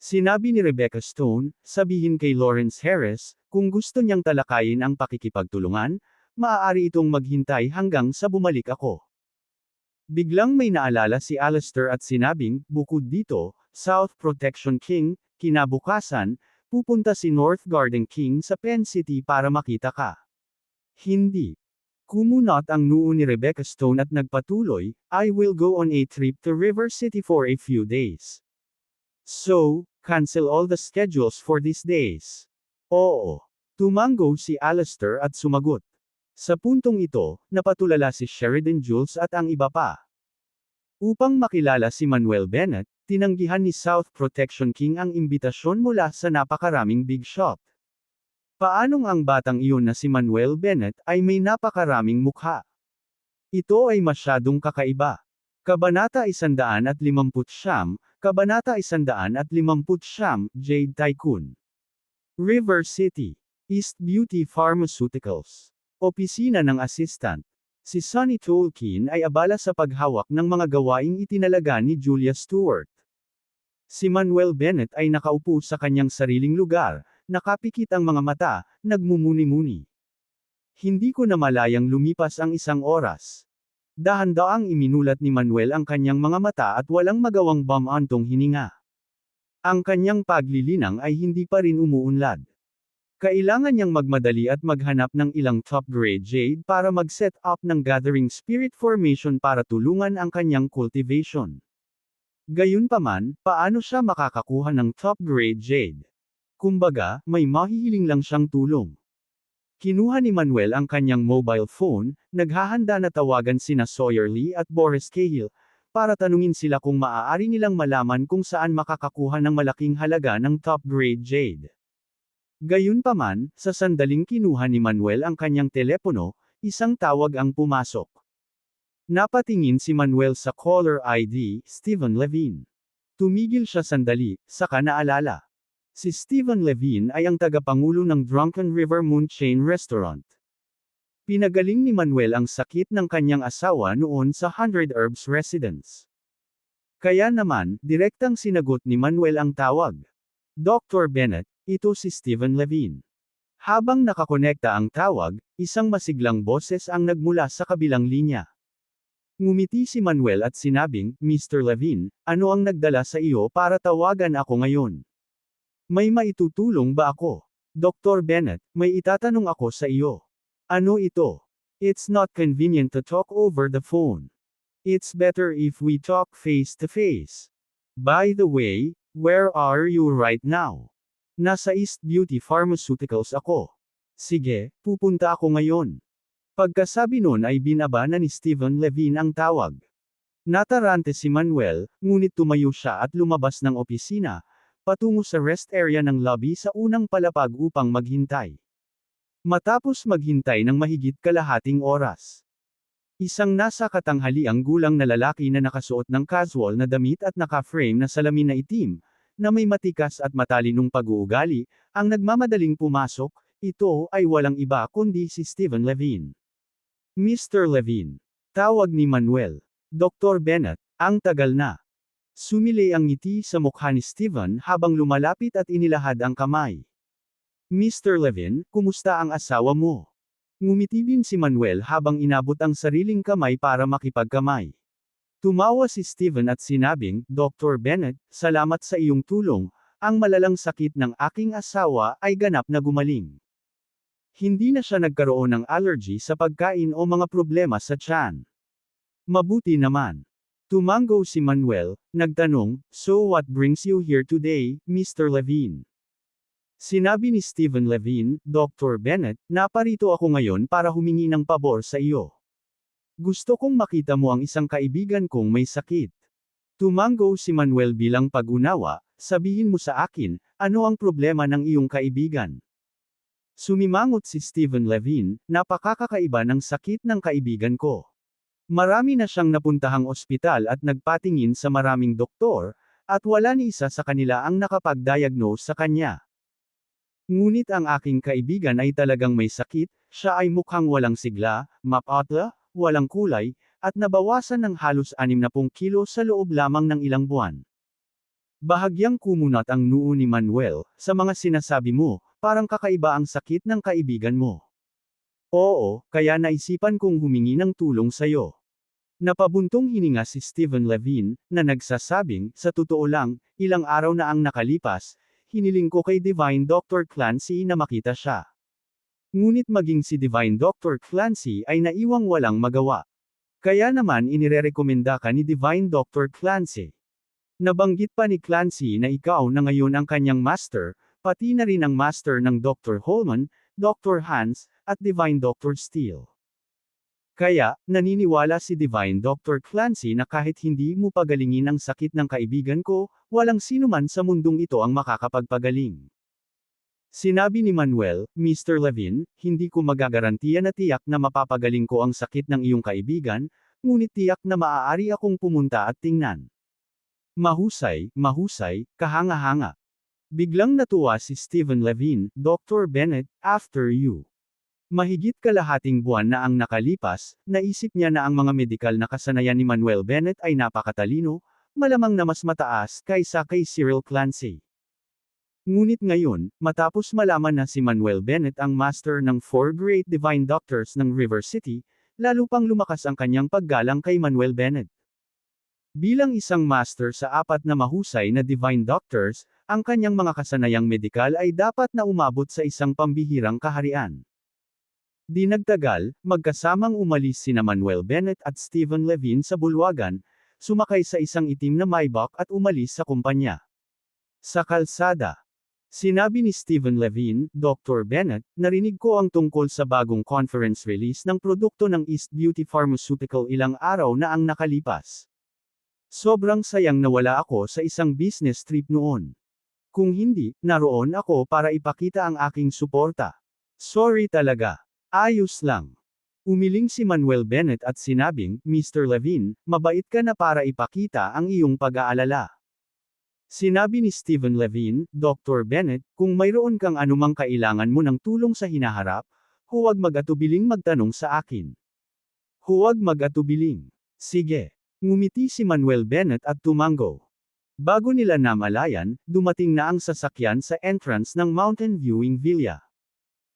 Sinabi ni Rebecca Stone, sabihin kay Lawrence Harris, kung gusto niyang talakayin ang pakikipagtulungan, maaari itong maghintay hanggang sa bumalik ako. Biglang may naalala si Alistair at sinabing, bukod dito, South Protection King, kinabukasan, pupunta si North Garden King sa Penn City para makita ka. Hindi. Kumunot ang noo ni Rebecca Stone at nagpatuloy, I will go on a trip to River City for a few days. So, cancel all the schedules for these days. Oo. Tumango si Alistair at sumagot. Sa puntong ito, napatulala si Sheridan Jules at ang iba pa. Upang makilala si Manuel Bennett, tinanggihan ni South Protection King ang imbitasyon mula sa napakaraming big shot. Paanong ang batang iyon na si Manuel Bennett ay may napakaraming mukha? Ito ay masyadong kakaiba. Kabanata 159, Kabanata 159, Jade Tycoon. River City. East Beauty Pharmaceuticals. Opisina ng Assistant. Si Sonny Tolkien ay abala sa paghawak ng mga gawaing itinalaga ni Julia Stewart. Si Manuel Bennett ay nakaupo sa kanyang sariling lugar, nakapikit ang mga mata, nagmumuni-muni. Hindi ko namalayang lumipas ang 1 oras. Dahan-daang iminulat ni Manuel ang kanyang mga mata at walang magawang bumantong hininga. Ang kanyang paglilinang ay hindi pa rin umuunlad. Kailangan niyang magmadali at maghanap ng ilang top-grade jade para mag-set up ng gathering spirit formation para tulungan ang kanyang cultivation. Gayunpaman, paano siya makakakuha ng top-grade jade? Kumbaga, may mahihiling lang siyang tulong. Kinuha ni Manuel ang kanyang mobile phone, naghahanda na tawagan sina Sawyer Lee at Boris Cahill, para tanungin sila kung maaari nilang malaman kung saan makakakuha ng malaking halaga ng top-grade jade. Gayunpaman, sa sandaling kinuha ni Manuel ang kanyang telepono, isang tawag ang pumasok. Napatingin si Manuel sa caller ID, Stephen Levine. Tumigil siya sandali, saka naalala. Si Stephen Levine ay ang tagapangulo ng Drunken River Moon Chain Restaurant. Pinagaling ni Manuel ang sakit ng kanyang asawa noon sa 100 Herbs Residence. Kaya naman, direktang sinagot ni Manuel ang tawag. Dr. Bennett, ito si Stephen Levine. Habang nakakonekta ang tawag, isang masiglang boses ang nagmula sa kabilang linya. Ngumiti si Manuel at sinabing, Mr. Levine, ano ang nagdala sa iyo para tawagan ako ngayon? May maitutulong ba ako? Dr. Bennett, may itatanong ako sa iyo. Ano ito? It's not convenient to talk over the phone. It's better if we talk face to face. By the way, where are you right now? Nasa East Beauty Pharmaceuticals ako. Sige, pupunta ako ngayon. Pagkasabi nun ay binaba na ni Stephen Levine ang tawag. Natarante si Manuel, ngunit tumayo siya at lumabas ng opisina, patungo sa rest area ng lobby sa unang palapag upang maghintay. Matapos maghintay ng mahigit kalahating oras, isang nasa katanghaliang gulang na lalaki na nakasuot ng casual na damit at naka-frame na salamin na itim, na may matikas at matalinong pag-uugali, ang nagmamadaling pumasok. Ito ay walang iba kundi si Stephen Levine. Mr. Levine. Tawag ni Manuel. Dr. Bennett, ang tagal na. Sumilay ang ngiti sa mukha ni Stephen habang lumalapit at inilahad ang kamay. Mr. Levine, kumusta ang asawa mo? Ngumiti din si Manuel habang inabot ang sariling kamay para makipagkamay. Tumawa si Stephen at sinabing, Dr. Bennett, salamat sa iyong tulong, ang malalang sakit ng aking asawa ay ganap na gumaling. Hindi na siya nagkaroon ng allergy sa pagkain o mga problema sa tiyan. Mabuti naman. Tumango si Manuel, nagtanong, so what brings you here today, Mr. Levine? Sinabi ni Stephen Levine, Dr. Bennett, naparito ako ngayon para humingi ng pabor sa iyo. Gusto kong makita mo ang isang kaibigan kong may sakit. Tumango si Manuel bilang pag-unawa, sabihin mo sa akin, ano ang problema ng iyong kaibigan? Sumimangot si Stephen Levine, napakakakaiba ng sakit ng kaibigan ko. Marami na siyang napuntahang ospital at nagpatingin sa maraming doktor, at wala ni isa sa kanila ang nakapag-diagnose sa kanya. Ngunit ang aking kaibigan ay talagang may sakit, siya ay mukhang walang sigla, mapatla, walang kulay, at nabawasan ng halos 60 kilo sa loob lamang ng ilang buwan. Bahagyang kumunat ang noo ni Manuel, sa mga sinasabi mo, parang kakaiba ang sakit ng kaibigan mo. Oo, kaya naisipan kong humingi ng tulong sa'yo. Napabuntong hininga si Stephen Levine, na nagsasabing, sa totoo lang, ilang araw na ang nakalipas, hiniling ko kay Divine Dr. Clancy na makita siya. Ngunit maging si Divine Dr. Clancy ay naiwang walang magawa. Kaya naman inirerekomenda ka ni Divine Dr. Clancy. Nabanggit pa ni Clancy na ikaw na ngayon ang kanyang master, pati na rin ang master ng Dr. Holman, Dr. Hans, at Divine Dr. Steele. Kaya, naniniwala si Divine Dr. Clancy na kahit hindi mo pagalingin ang sakit ng kaibigan ko, walang sinuman sa mundong ito ang makakapagpagaling. Sinabi ni Manuel, Mr. Levine, hindi ko magagarantiya na tiyak na mapapagaling ko ang sakit ng iyong kaibigan, ngunit tiyak na maaari akong pumunta at tingnan. Mahusay, mahusay, kahanga-hanga. Biglang natuwa si Stephen Levine, Dr. Bennett, after you. Mahigit kalahating buwan na ang nakalipas, naisip niya na ang mga medikal na kasanayan ni Manuel Bennett ay napakatalino, malamang na mas mataas kaysa kay Cyril Clancy. Ngunit ngayon, matapos malaman na si Manuel Bennett ang master ng 4 Great Divine Doctors ng River City, lalo pang lumakas ang kanyang paggalang kay Manuel Bennett. Bilang isang master sa 4 na mahusay na Divine Doctors, ang kanyang mga kasanayang medikal ay dapat na umabot sa isang pambihirang kaharian. Di nagtagal, magkasamang umalis sina Manuel Bennett at Stephen Levine sa bulwagan, sumakay sa isang itim na Maybach at umalis sa kumpanya. Sa kalsada, sinabi ni Stephen Levine, Dr. Bennett, narinig ko ang tungkol sa bagong conference release ng produkto ng East Beauty Pharmaceutical ilang araw na ang nakalipas. Sobrang sayang na wala ako sa isang business trip noon. Kung hindi, naroon ako para ipakita ang aking suporta. Sorry talaga. Ayos lang. Umiling si Manuel Bennett at sinabing, Mr. Levine, mabait ka na para ipakita ang iyong pag-aalala. Sinabi ni Stephen Levine, Dr. Bennett, kung mayroon kang anumang kailangan mo ng tulong sa hinaharap, huwag mag-atubiling magtanong sa akin. Huwag mag-atubiling. Sige. Ngumiti si Manuel Bennett at tumango. Bago nila namalayan, dumating na ang sasakyan sa entrance ng Mountain Viewing Villa.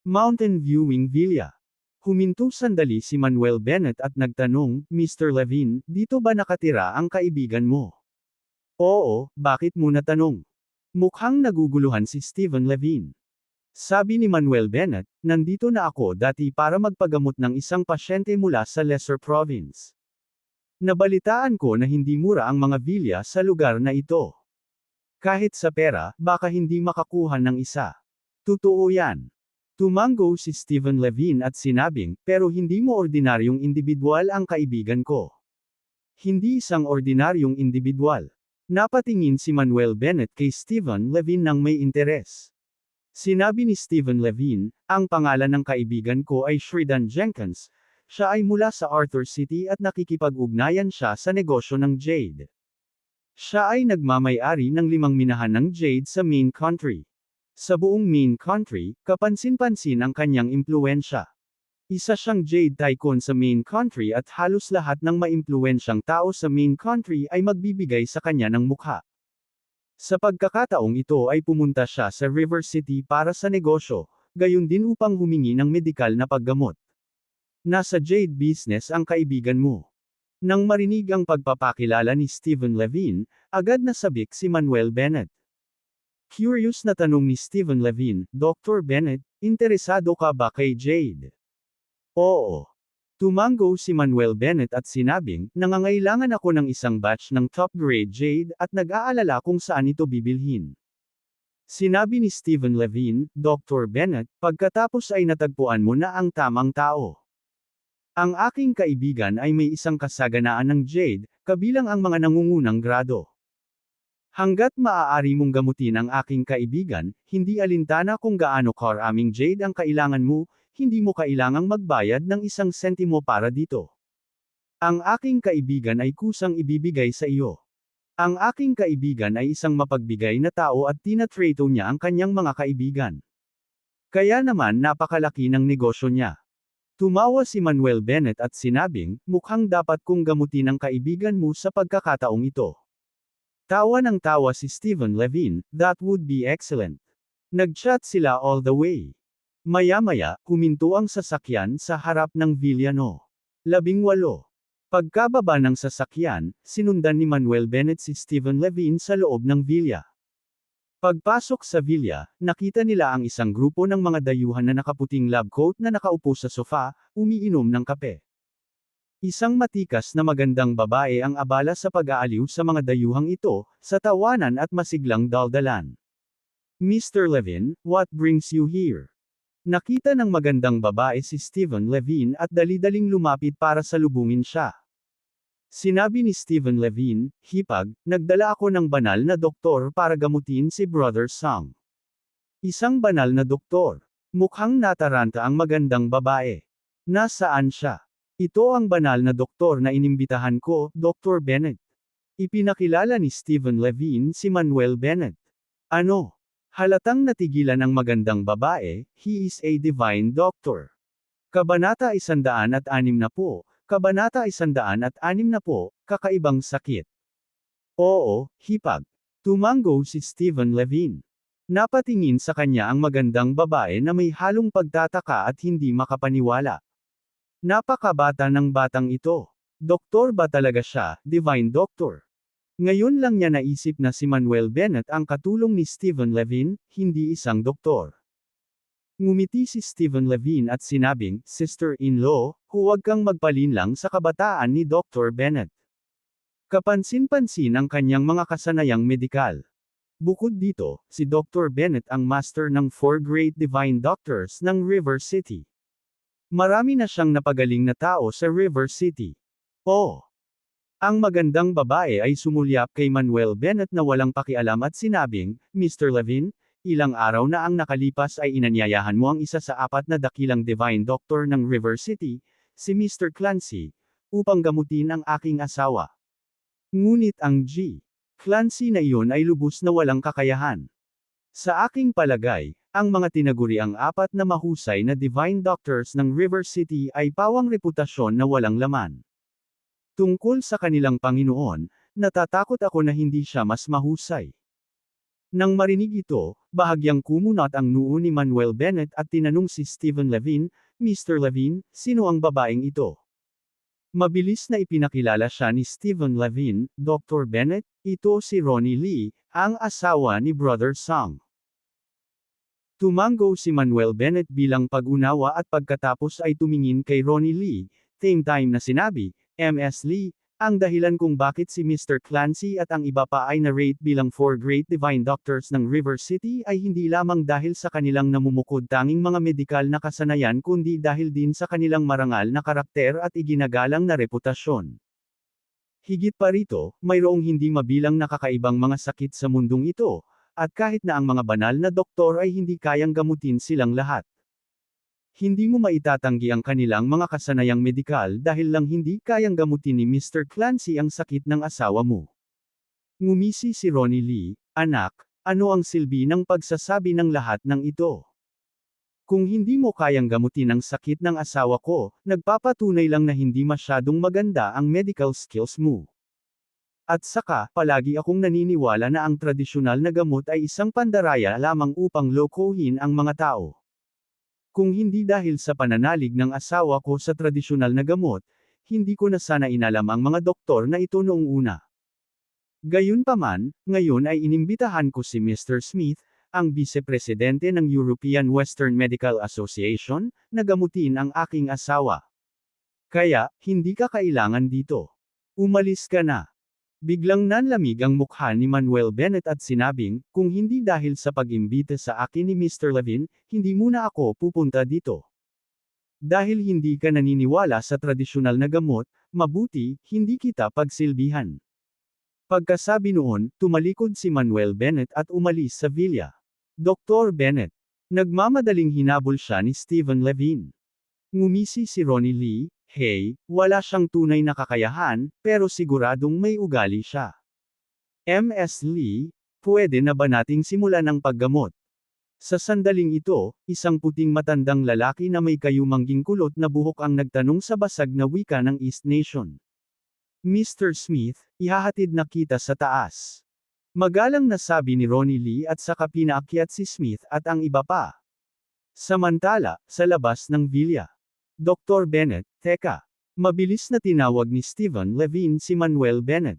Mountain Viewing Villa. Huminto sandali si Manuel Bennett at nagtanong, Mr. Levine, dito ba nakatira ang kaibigan mo? Oo, bakit mo natanong? Mukhang naguguluhan si Stephen Levine. Sabi ni Manuel Bennett, nandito na ako dati para magpagamot ng isang pasyente mula sa Lesser Province. Nabalitaan ko na hindi mura ang mga villa sa lugar na ito. Kahit sa pera, baka hindi makakuha ng isa. Totoo yan. Tumango si Stephen Levine at sinabing, pero hindi mo ordinaryong individual ang kaibigan ko. Hindi isang ordinaryong individual. Napatingin si Manuel Bennett kay Stephen Levine nang may interes. Sinabi ni Stephen Levine, ang pangalan ng kaibigan ko ay Sheridan Jenkins. Siya ay mula sa Arthur City at nakikipag-ugnayan siya sa negosyo ng Jade. Siya ay nagmamay-ari ng 5 minahan ng Jade sa Main Country. Sa buong Main Country, kapansin-pansin ang kanyang impluwensya. Isa siyang Jade tycoon sa Main Country at halos lahat ng maimpluwensyang tao sa Main Country ay magbibigay sa kanya ng mukha. Sa pagkakataong ito ay pumunta siya sa River City para sa negosyo, gayon din upang humingi ng medikal na paggamot. Nasa Jade business ang kaibigan mo. Nang marinig ang pagpapakilala ni Stephen Levine, agad nasabik si Manuel Bennett. Curious na tanong ni Stephen Levine, Dr. Bennett, interesado ka ba kay Jade? Oo. Tumango si Manuel Bennett at sinabing, nangangailangan ako ng isang batch ng top-grade Jade at nag-aalala kung saan ito bibilhin. Sinabi ni Stephen Levine, Dr. Bennett, pagkatapos ay natagpuan mo na ang tamang tao. Ang aking kaibigan ay may isang kasaganaan ng Jade, kabilang ang mga nangungunang grado. Hanggat maaari mong gamutin ang aking kaibigan, hindi alintana kung gaano karaming Jade ang kailangan mo, hindi mo kailangang magbayad ng 1 sentimo para dito. Ang aking kaibigan ay kusang ibibigay sa iyo. Ang aking kaibigan ay isang mapagbigay na tao at tinatrato niya ang kanyang mga kaibigan. Kaya naman napakalaki ng negosyo niya. Tumawa si Manuel Bennett at sinabing, mukhang dapat kong gamutin ang kaibigan mo sa pagkakataong ito. Tawa ng tawa si Stephen Levine, that would be excellent. Nag-chat sila all the way. Maya-maya, huminto ang sasakyan sa harap ng Villa No. 18. Pagkababa ng sasakyan, sinundan ni Manuel Bennett si Stephen Levine sa loob ng villa. Pagpasok sa villa, nakita nila ang isang grupo ng mga dayuhan na nakaputing lab coat na nakaupo sa sofa, umiinom ng kape. Isang matikas na magandang babae ang abala sa pag-aaliw sa mga dayuhang ito, sa tawanan at masiglang daldalan. Mr. Levine, what brings you here? Nakita ng magandang babae si Stephen Levine at dali-daling lumapit para salubungin siya. Sinabi ni Stephen Levine, hipag, nagdala ako ng banal na doktor para gamutin si Brother Song. Isang banal na doktor. Mukhang nataranta ang magandang babae. Nasaan siya? Ito ang banal na doktor na inimbitahan ko, Dr. Bennett. Ipinakilala ni Stephen Levine si Manuel Bennett. Ano? Halatang natigilan ang magandang babae, he is a divine doctor. Kabanata 160, Kabanata 160, Kakaibang sakit. Oo, hipag. Tumango si Stephen Levine. Napatingin sa kanya ang magandang babae na may halong pagtataka at hindi makapaniwala. Napakabata ng batang ito. Doktor ba talaga siya, divine doctor? Ngayon lang niya naisip na si Manuel Bennett ang katulong ni Stephen Levine, hindi isang doktor. Ngumiti si Stephen Levine at sinabing, Sister-in-law, huwag kang magpalinlang sa kabataan ni Dr. Bennett. Kapansin-pansin ang kanyang mga kasanayang medikal. Bukod dito, si Dr. Bennett ang master ng 4 Great Divine Doctors ng River City. Marami na siyang napagaling na tao sa River City. Oh! Ang magandang babae ay sumulyap kay Manuel Bennett na walang pakialam at sinabing, Mr. Levine, ilang araw na ang nakalipas ay inanyayahan mo ang isa sa 4 na dakilang divine doctor ng River City, si Mr. Clancy, upang gamutin ang aking asawa. Ngunit ang G. Clancy na iyon ay lubos na walang kakayahan. Sa aking palagay, ang mga tinaguriang 4 na mahusay na divine doctors ng River City ay pawang reputasyon na walang laman. Tungkol sa kanilang Panginoon, natatakot ako na hindi siya mas mahusay. Nang marinig ito, bahagyang kumunat ang noo ni Manuel Bennett at tinanong si Stephen Levine, Mr. Levine, sino ang babaeng ito? Mabilis na ipinakilala siya ni Stephen Levine, Dr. Bennett, ito si Ronnie Lee, ang asawa ni Brother Song. Tumango si Manuel Bennett bilang pag-unawa at pagkatapos ay tumingin kay Ronnie Lee, same time na sinabi, Ms. Lee, ang dahilan kung bakit si Mr. Clancy at ang iba pa ay na-rate bilang 4 Great Divine Doctors ng River City ay hindi lamang dahil sa kanilang namumukod tanging mga medikal na kasanayan kundi dahil din sa kanilang marangal na karakter at iginagalang na reputasyon. Higit pa rito, mayroong hindi mabilang na kakaibang mga sakit sa mundong ito, at kahit na ang mga banal na doktor ay hindi kayang gamutin silang lahat. Hindi mo maitatanggi ang kanilang mga kasanayang medikal dahil lang hindi kayang gamutin ni Mr. Clancy ang sakit ng asawa mo. Ngumisi si Ronnie Lee, anak, ano ang silbi ng pagsasabi ng lahat ng ito? Kung hindi mo kayang gamutin ang sakit ng asawa ko, nagpapatunay lang na hindi masyadong maganda ang medical skills mo. At saka, palagi akong naniniwala na ang tradisyonal na gamot ay isang pandaraya lamang upang lokohin ang mga tao. Kung hindi dahil sa pananalig ng asawa ko sa tradisyonal na gamot, hindi ko na sana inalam ang mga doktor na ito noong una. Gayunpaman, ngayon ay inimbitahan ko si Mr. Smith, ang vice-presidente ng European Western Medical Association, na gamutin ang aking asawa. Kaya, hindi ka kailangan dito. Umalis ka na. Biglang nanlamig ang mukha ni Manuel Bennett at sinabing, kung hindi dahil sa pag-imbita sa akin ni Mr. Levine, hindi muna ako pupunta dito. Dahil hindi ka naniniwala sa tradisyonal na gamot, mabuti, hindi kita pagsilbihan. Pagkasabi noon, tumalikod si Manuel Bennett at umalis sa villa. Dr. Bennett. Nagmamadaling hinabol siya ni Stephen Levine. Ngumisi si Ronnie Lee, hey, wala siyang tunay na kakayahan, pero siguradong may ugali siya. Ms. Lee, pwede na ba nating simulan ang paggamot? Sa sandaling ito, isang puting matandang lalaki na may kayumangging kulot na buhok ang nagtanong sa basag na wika ng East Nation. Mr. Smith, ihahatid na kita sa taas. Magalang na sabi ni Ronnie Lee at saka pinaakyat si Smith at ang iba pa. Samantala, sa labas ng villa. Dr. Bennett, teka. Mabilis na tinawag ni Stephen Levine si Manuel Bennett.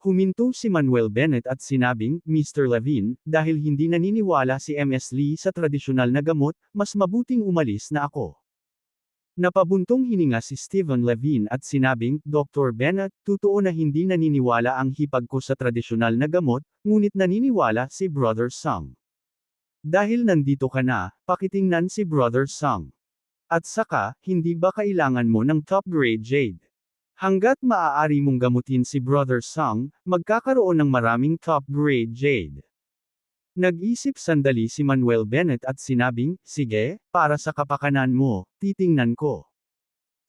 Huminto si Manuel Bennett at sinabing, Mr. Levine, dahil hindi naniniwala si Ms. Lee sa tradisyonal na gamot, mas mabuting umalis na ako. Napabuntong hininga si Stephen Levine at sinabing, Dr. Bennett, totoo na hindi naniniwala ang hipag ko sa tradisyonal na gamot, ngunit naniniwala si Brother Song. Dahil nandito ka na, pakitingnan si Brother Song. At saka, hindi ba kailangan mo ng top-grade jade? Hanggat maaari mong gamutin si Brother Song, magkakaroon ng maraming top-grade jade. Nag-isip sandali si Manuel Bennett at sinabing, sige, para sa kapakanan mo, titingnan ko.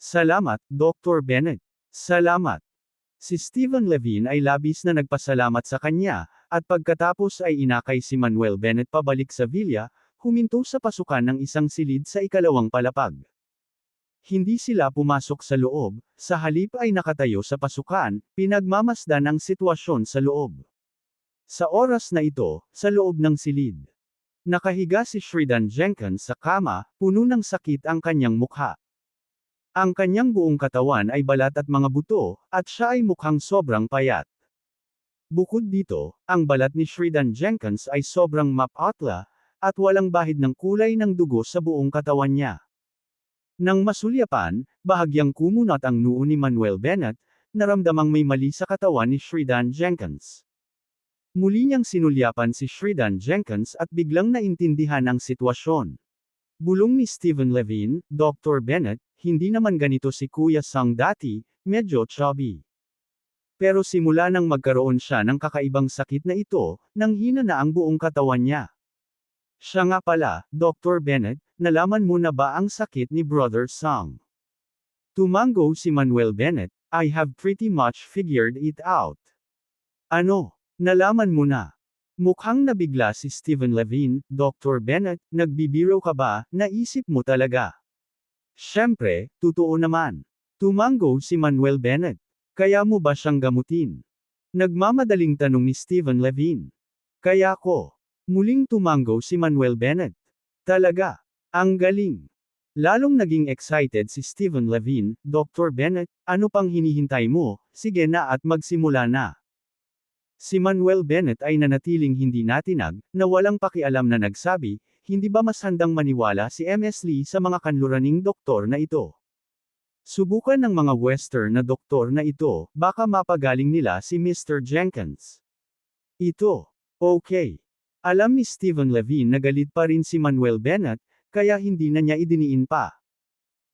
Salamat, Dr. Bennett. Salamat. Si Stephen Levine ay labis na nagpasalamat sa kanya, at pagkatapos ay inakay si Manuel Bennett pabalik sa villa, huminto sa pasukan ng isang silid sa ikalawang palapag. Hindi sila pumasok sa loob, sa halip ay nakatayo sa pasukan, pinagmamasdan ang sitwasyon sa loob. Sa oras na ito, sa loob ng silid. Nakahiga si Sheridan Jenkins sa kama, puno ng sakit ang kanyang mukha. Ang kanyang buong katawan ay balat at mga buto, at siya ay mukhang sobrang payat. Bukod dito, ang balat ni Sheridan Jenkins ay sobrang mapatla, at walang bahid ng kulay ng dugo sa buong katawan niya. Nang masulyapan, bahagyang kumunat ang noo ni Manuel Bennett, naramdamang may mali sa katawan ni Sheridan Jenkins. Muli niyang sinulyapan si Sheridan Jenkins at biglang naintindihan ang sitwasyon. Bulong ni Stephen Levine, Dr. Bennett, hindi naman ganito si Kuya Song dati, medyo chubby. Pero simula nang magkaroon siya ng kakaibang sakit na ito, nanghina na ang buong katawan niya. Siya nga pala, Dr. Bennett, nalaman mo na ba ang sakit ni Brother Song? Tumango si Manuel Bennett, I have pretty much figured it out. Ano? Nalaman mo na? Mukhang nabigla si Stephen Levine, Dr. Bennett, nagbibiro ka ba, naisip mo talaga? Siyempre, totoo naman. Tumango si Manuel Bennett. Kaya mo ba siyang gamutin? Nagmamadaling tanong ni Stephen Levine. Kaya ko. Muling tumango si Manuel Bennett. Talaga. Ang galing. Lalong naging excited si Stephen Levine, Dr. Bennett, ano pang hinihintay mo, sige na at magsimula na. Si Manuel Bennett ay nanatiling hindi natinag, na walang pakialam na nagsabi, hindi ba mas handang maniwala si Ms. Lee sa mga kanluraning doktor na ito? Subukan ng mga Western na doktor na ito, baka mapagaling nila si Mr. Jenkins. Ito. Okay. Alam ni Stephen Levine na galit pa rin si Manuel Bennett, kaya hindi na niya idiniin pa.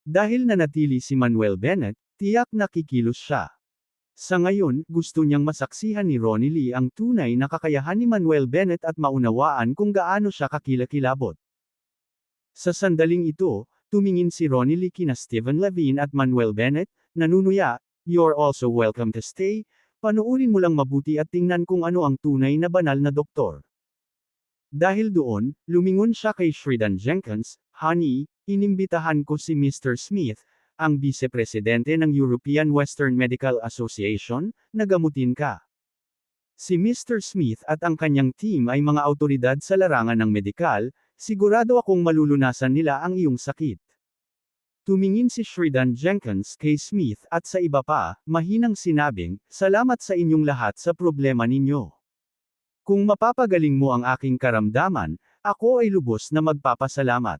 Dahil nanatili si Manuel Bennett, tiyak na kikilos siya. Sa ngayon, gusto niyang masaksihan ni Ronnie Lee ang tunay na kakayahan ni Manuel Bennett at maunawaan kung gaano siya kakilakilabot. Sa sandaling ito, tumingin si Ronnie Lee kina Stephen Levine at Manuel Bennett, nanunuya, "You're also welcome to stay, panuurin mo lang mabuti at tingnan kung ano ang tunay na banal na doktor." Dahil doon, lumingon siya kay Sheridan Jenkins, "Honey, inimbitahan ko si Mr. Smith, ang vice-presidente ng European Western Medical Association, na gamutin ka. Si Mr. Smith at ang kanyang team ay mga awtoridad sa larangan ng medikal, sigurado akong malulunasan nila ang iyong sakit." Tumingin si Sheridan Jenkins kay Smith at sa iba pa, mahinang sinabing, "Salamat sa inyong lahat sa problema ninyo. Kung mapapagaling mo ang aking karamdaman, ako ay lubos na magpapasalamat."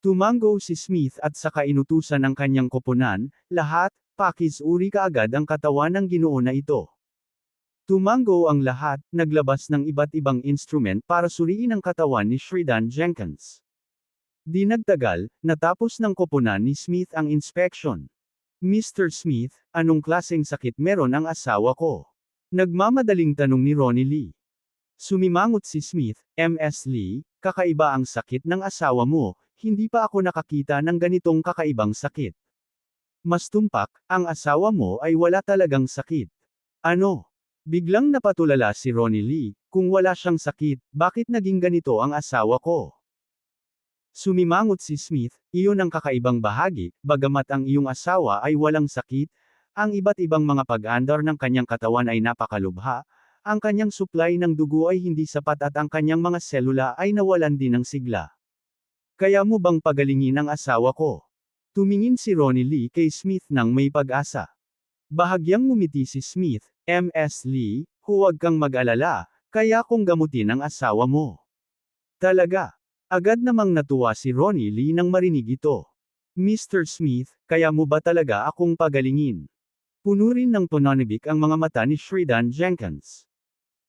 Tumango si Smith at saka inutusan ng kanyang koponan, "Lahat, pakisuri kaagad ang katawan ng Ginoo na ito." Tumango ang lahat, naglabas ng iba't ibang instrument para suriin ang katawan ni Sheridan Jenkins. Di nagtagal, natapos ng koponan ni Smith ang inspection. "Mr. Smith, anong klaseng sakit meron ang asawa ko?" Nagmamadaling tanong ni Ronnie Lee. Sumimangot si Smith, "Ms. Lee, kakaiba ang sakit ng asawa mo, hindi pa ako nakakita ng ganitong kakaibang sakit. Mas tumpak, ang asawa mo ay wala talagang sakit." "Ano?" Biglang napatulala si Ronnie Lee, "Kung wala siyang sakit, bakit naging ganito ang asawa ko?" Sumimangot si Smith, "Iyon ang kakaibang bahagi, bagamat ang iyong asawa ay walang sakit, ang iba't ibang mga pag-andar ng kanyang katawan ay napakalubha, ang kanyang supply ng dugo ay hindi sapat at ang kanyang mga selula ay nawalan din ng sigla. Kaya mo bang pagalingin ang asawa ko?" Tumingin si Ronnie Lee kay Smith nang may pag-asa. Bahagyang ngumiti si Smith, "Ms. Lee, huwag kang mag-alala, kaya kong gamutin ang asawa mo." "Talaga?" Agad namang natuwa si Ronnie Lee nang marinig ito. "Mr. Smith, kaya mo ba talaga akong pagalingin?" Puno rin ng pananabik ang mga mata ni Sheridan Jenkins.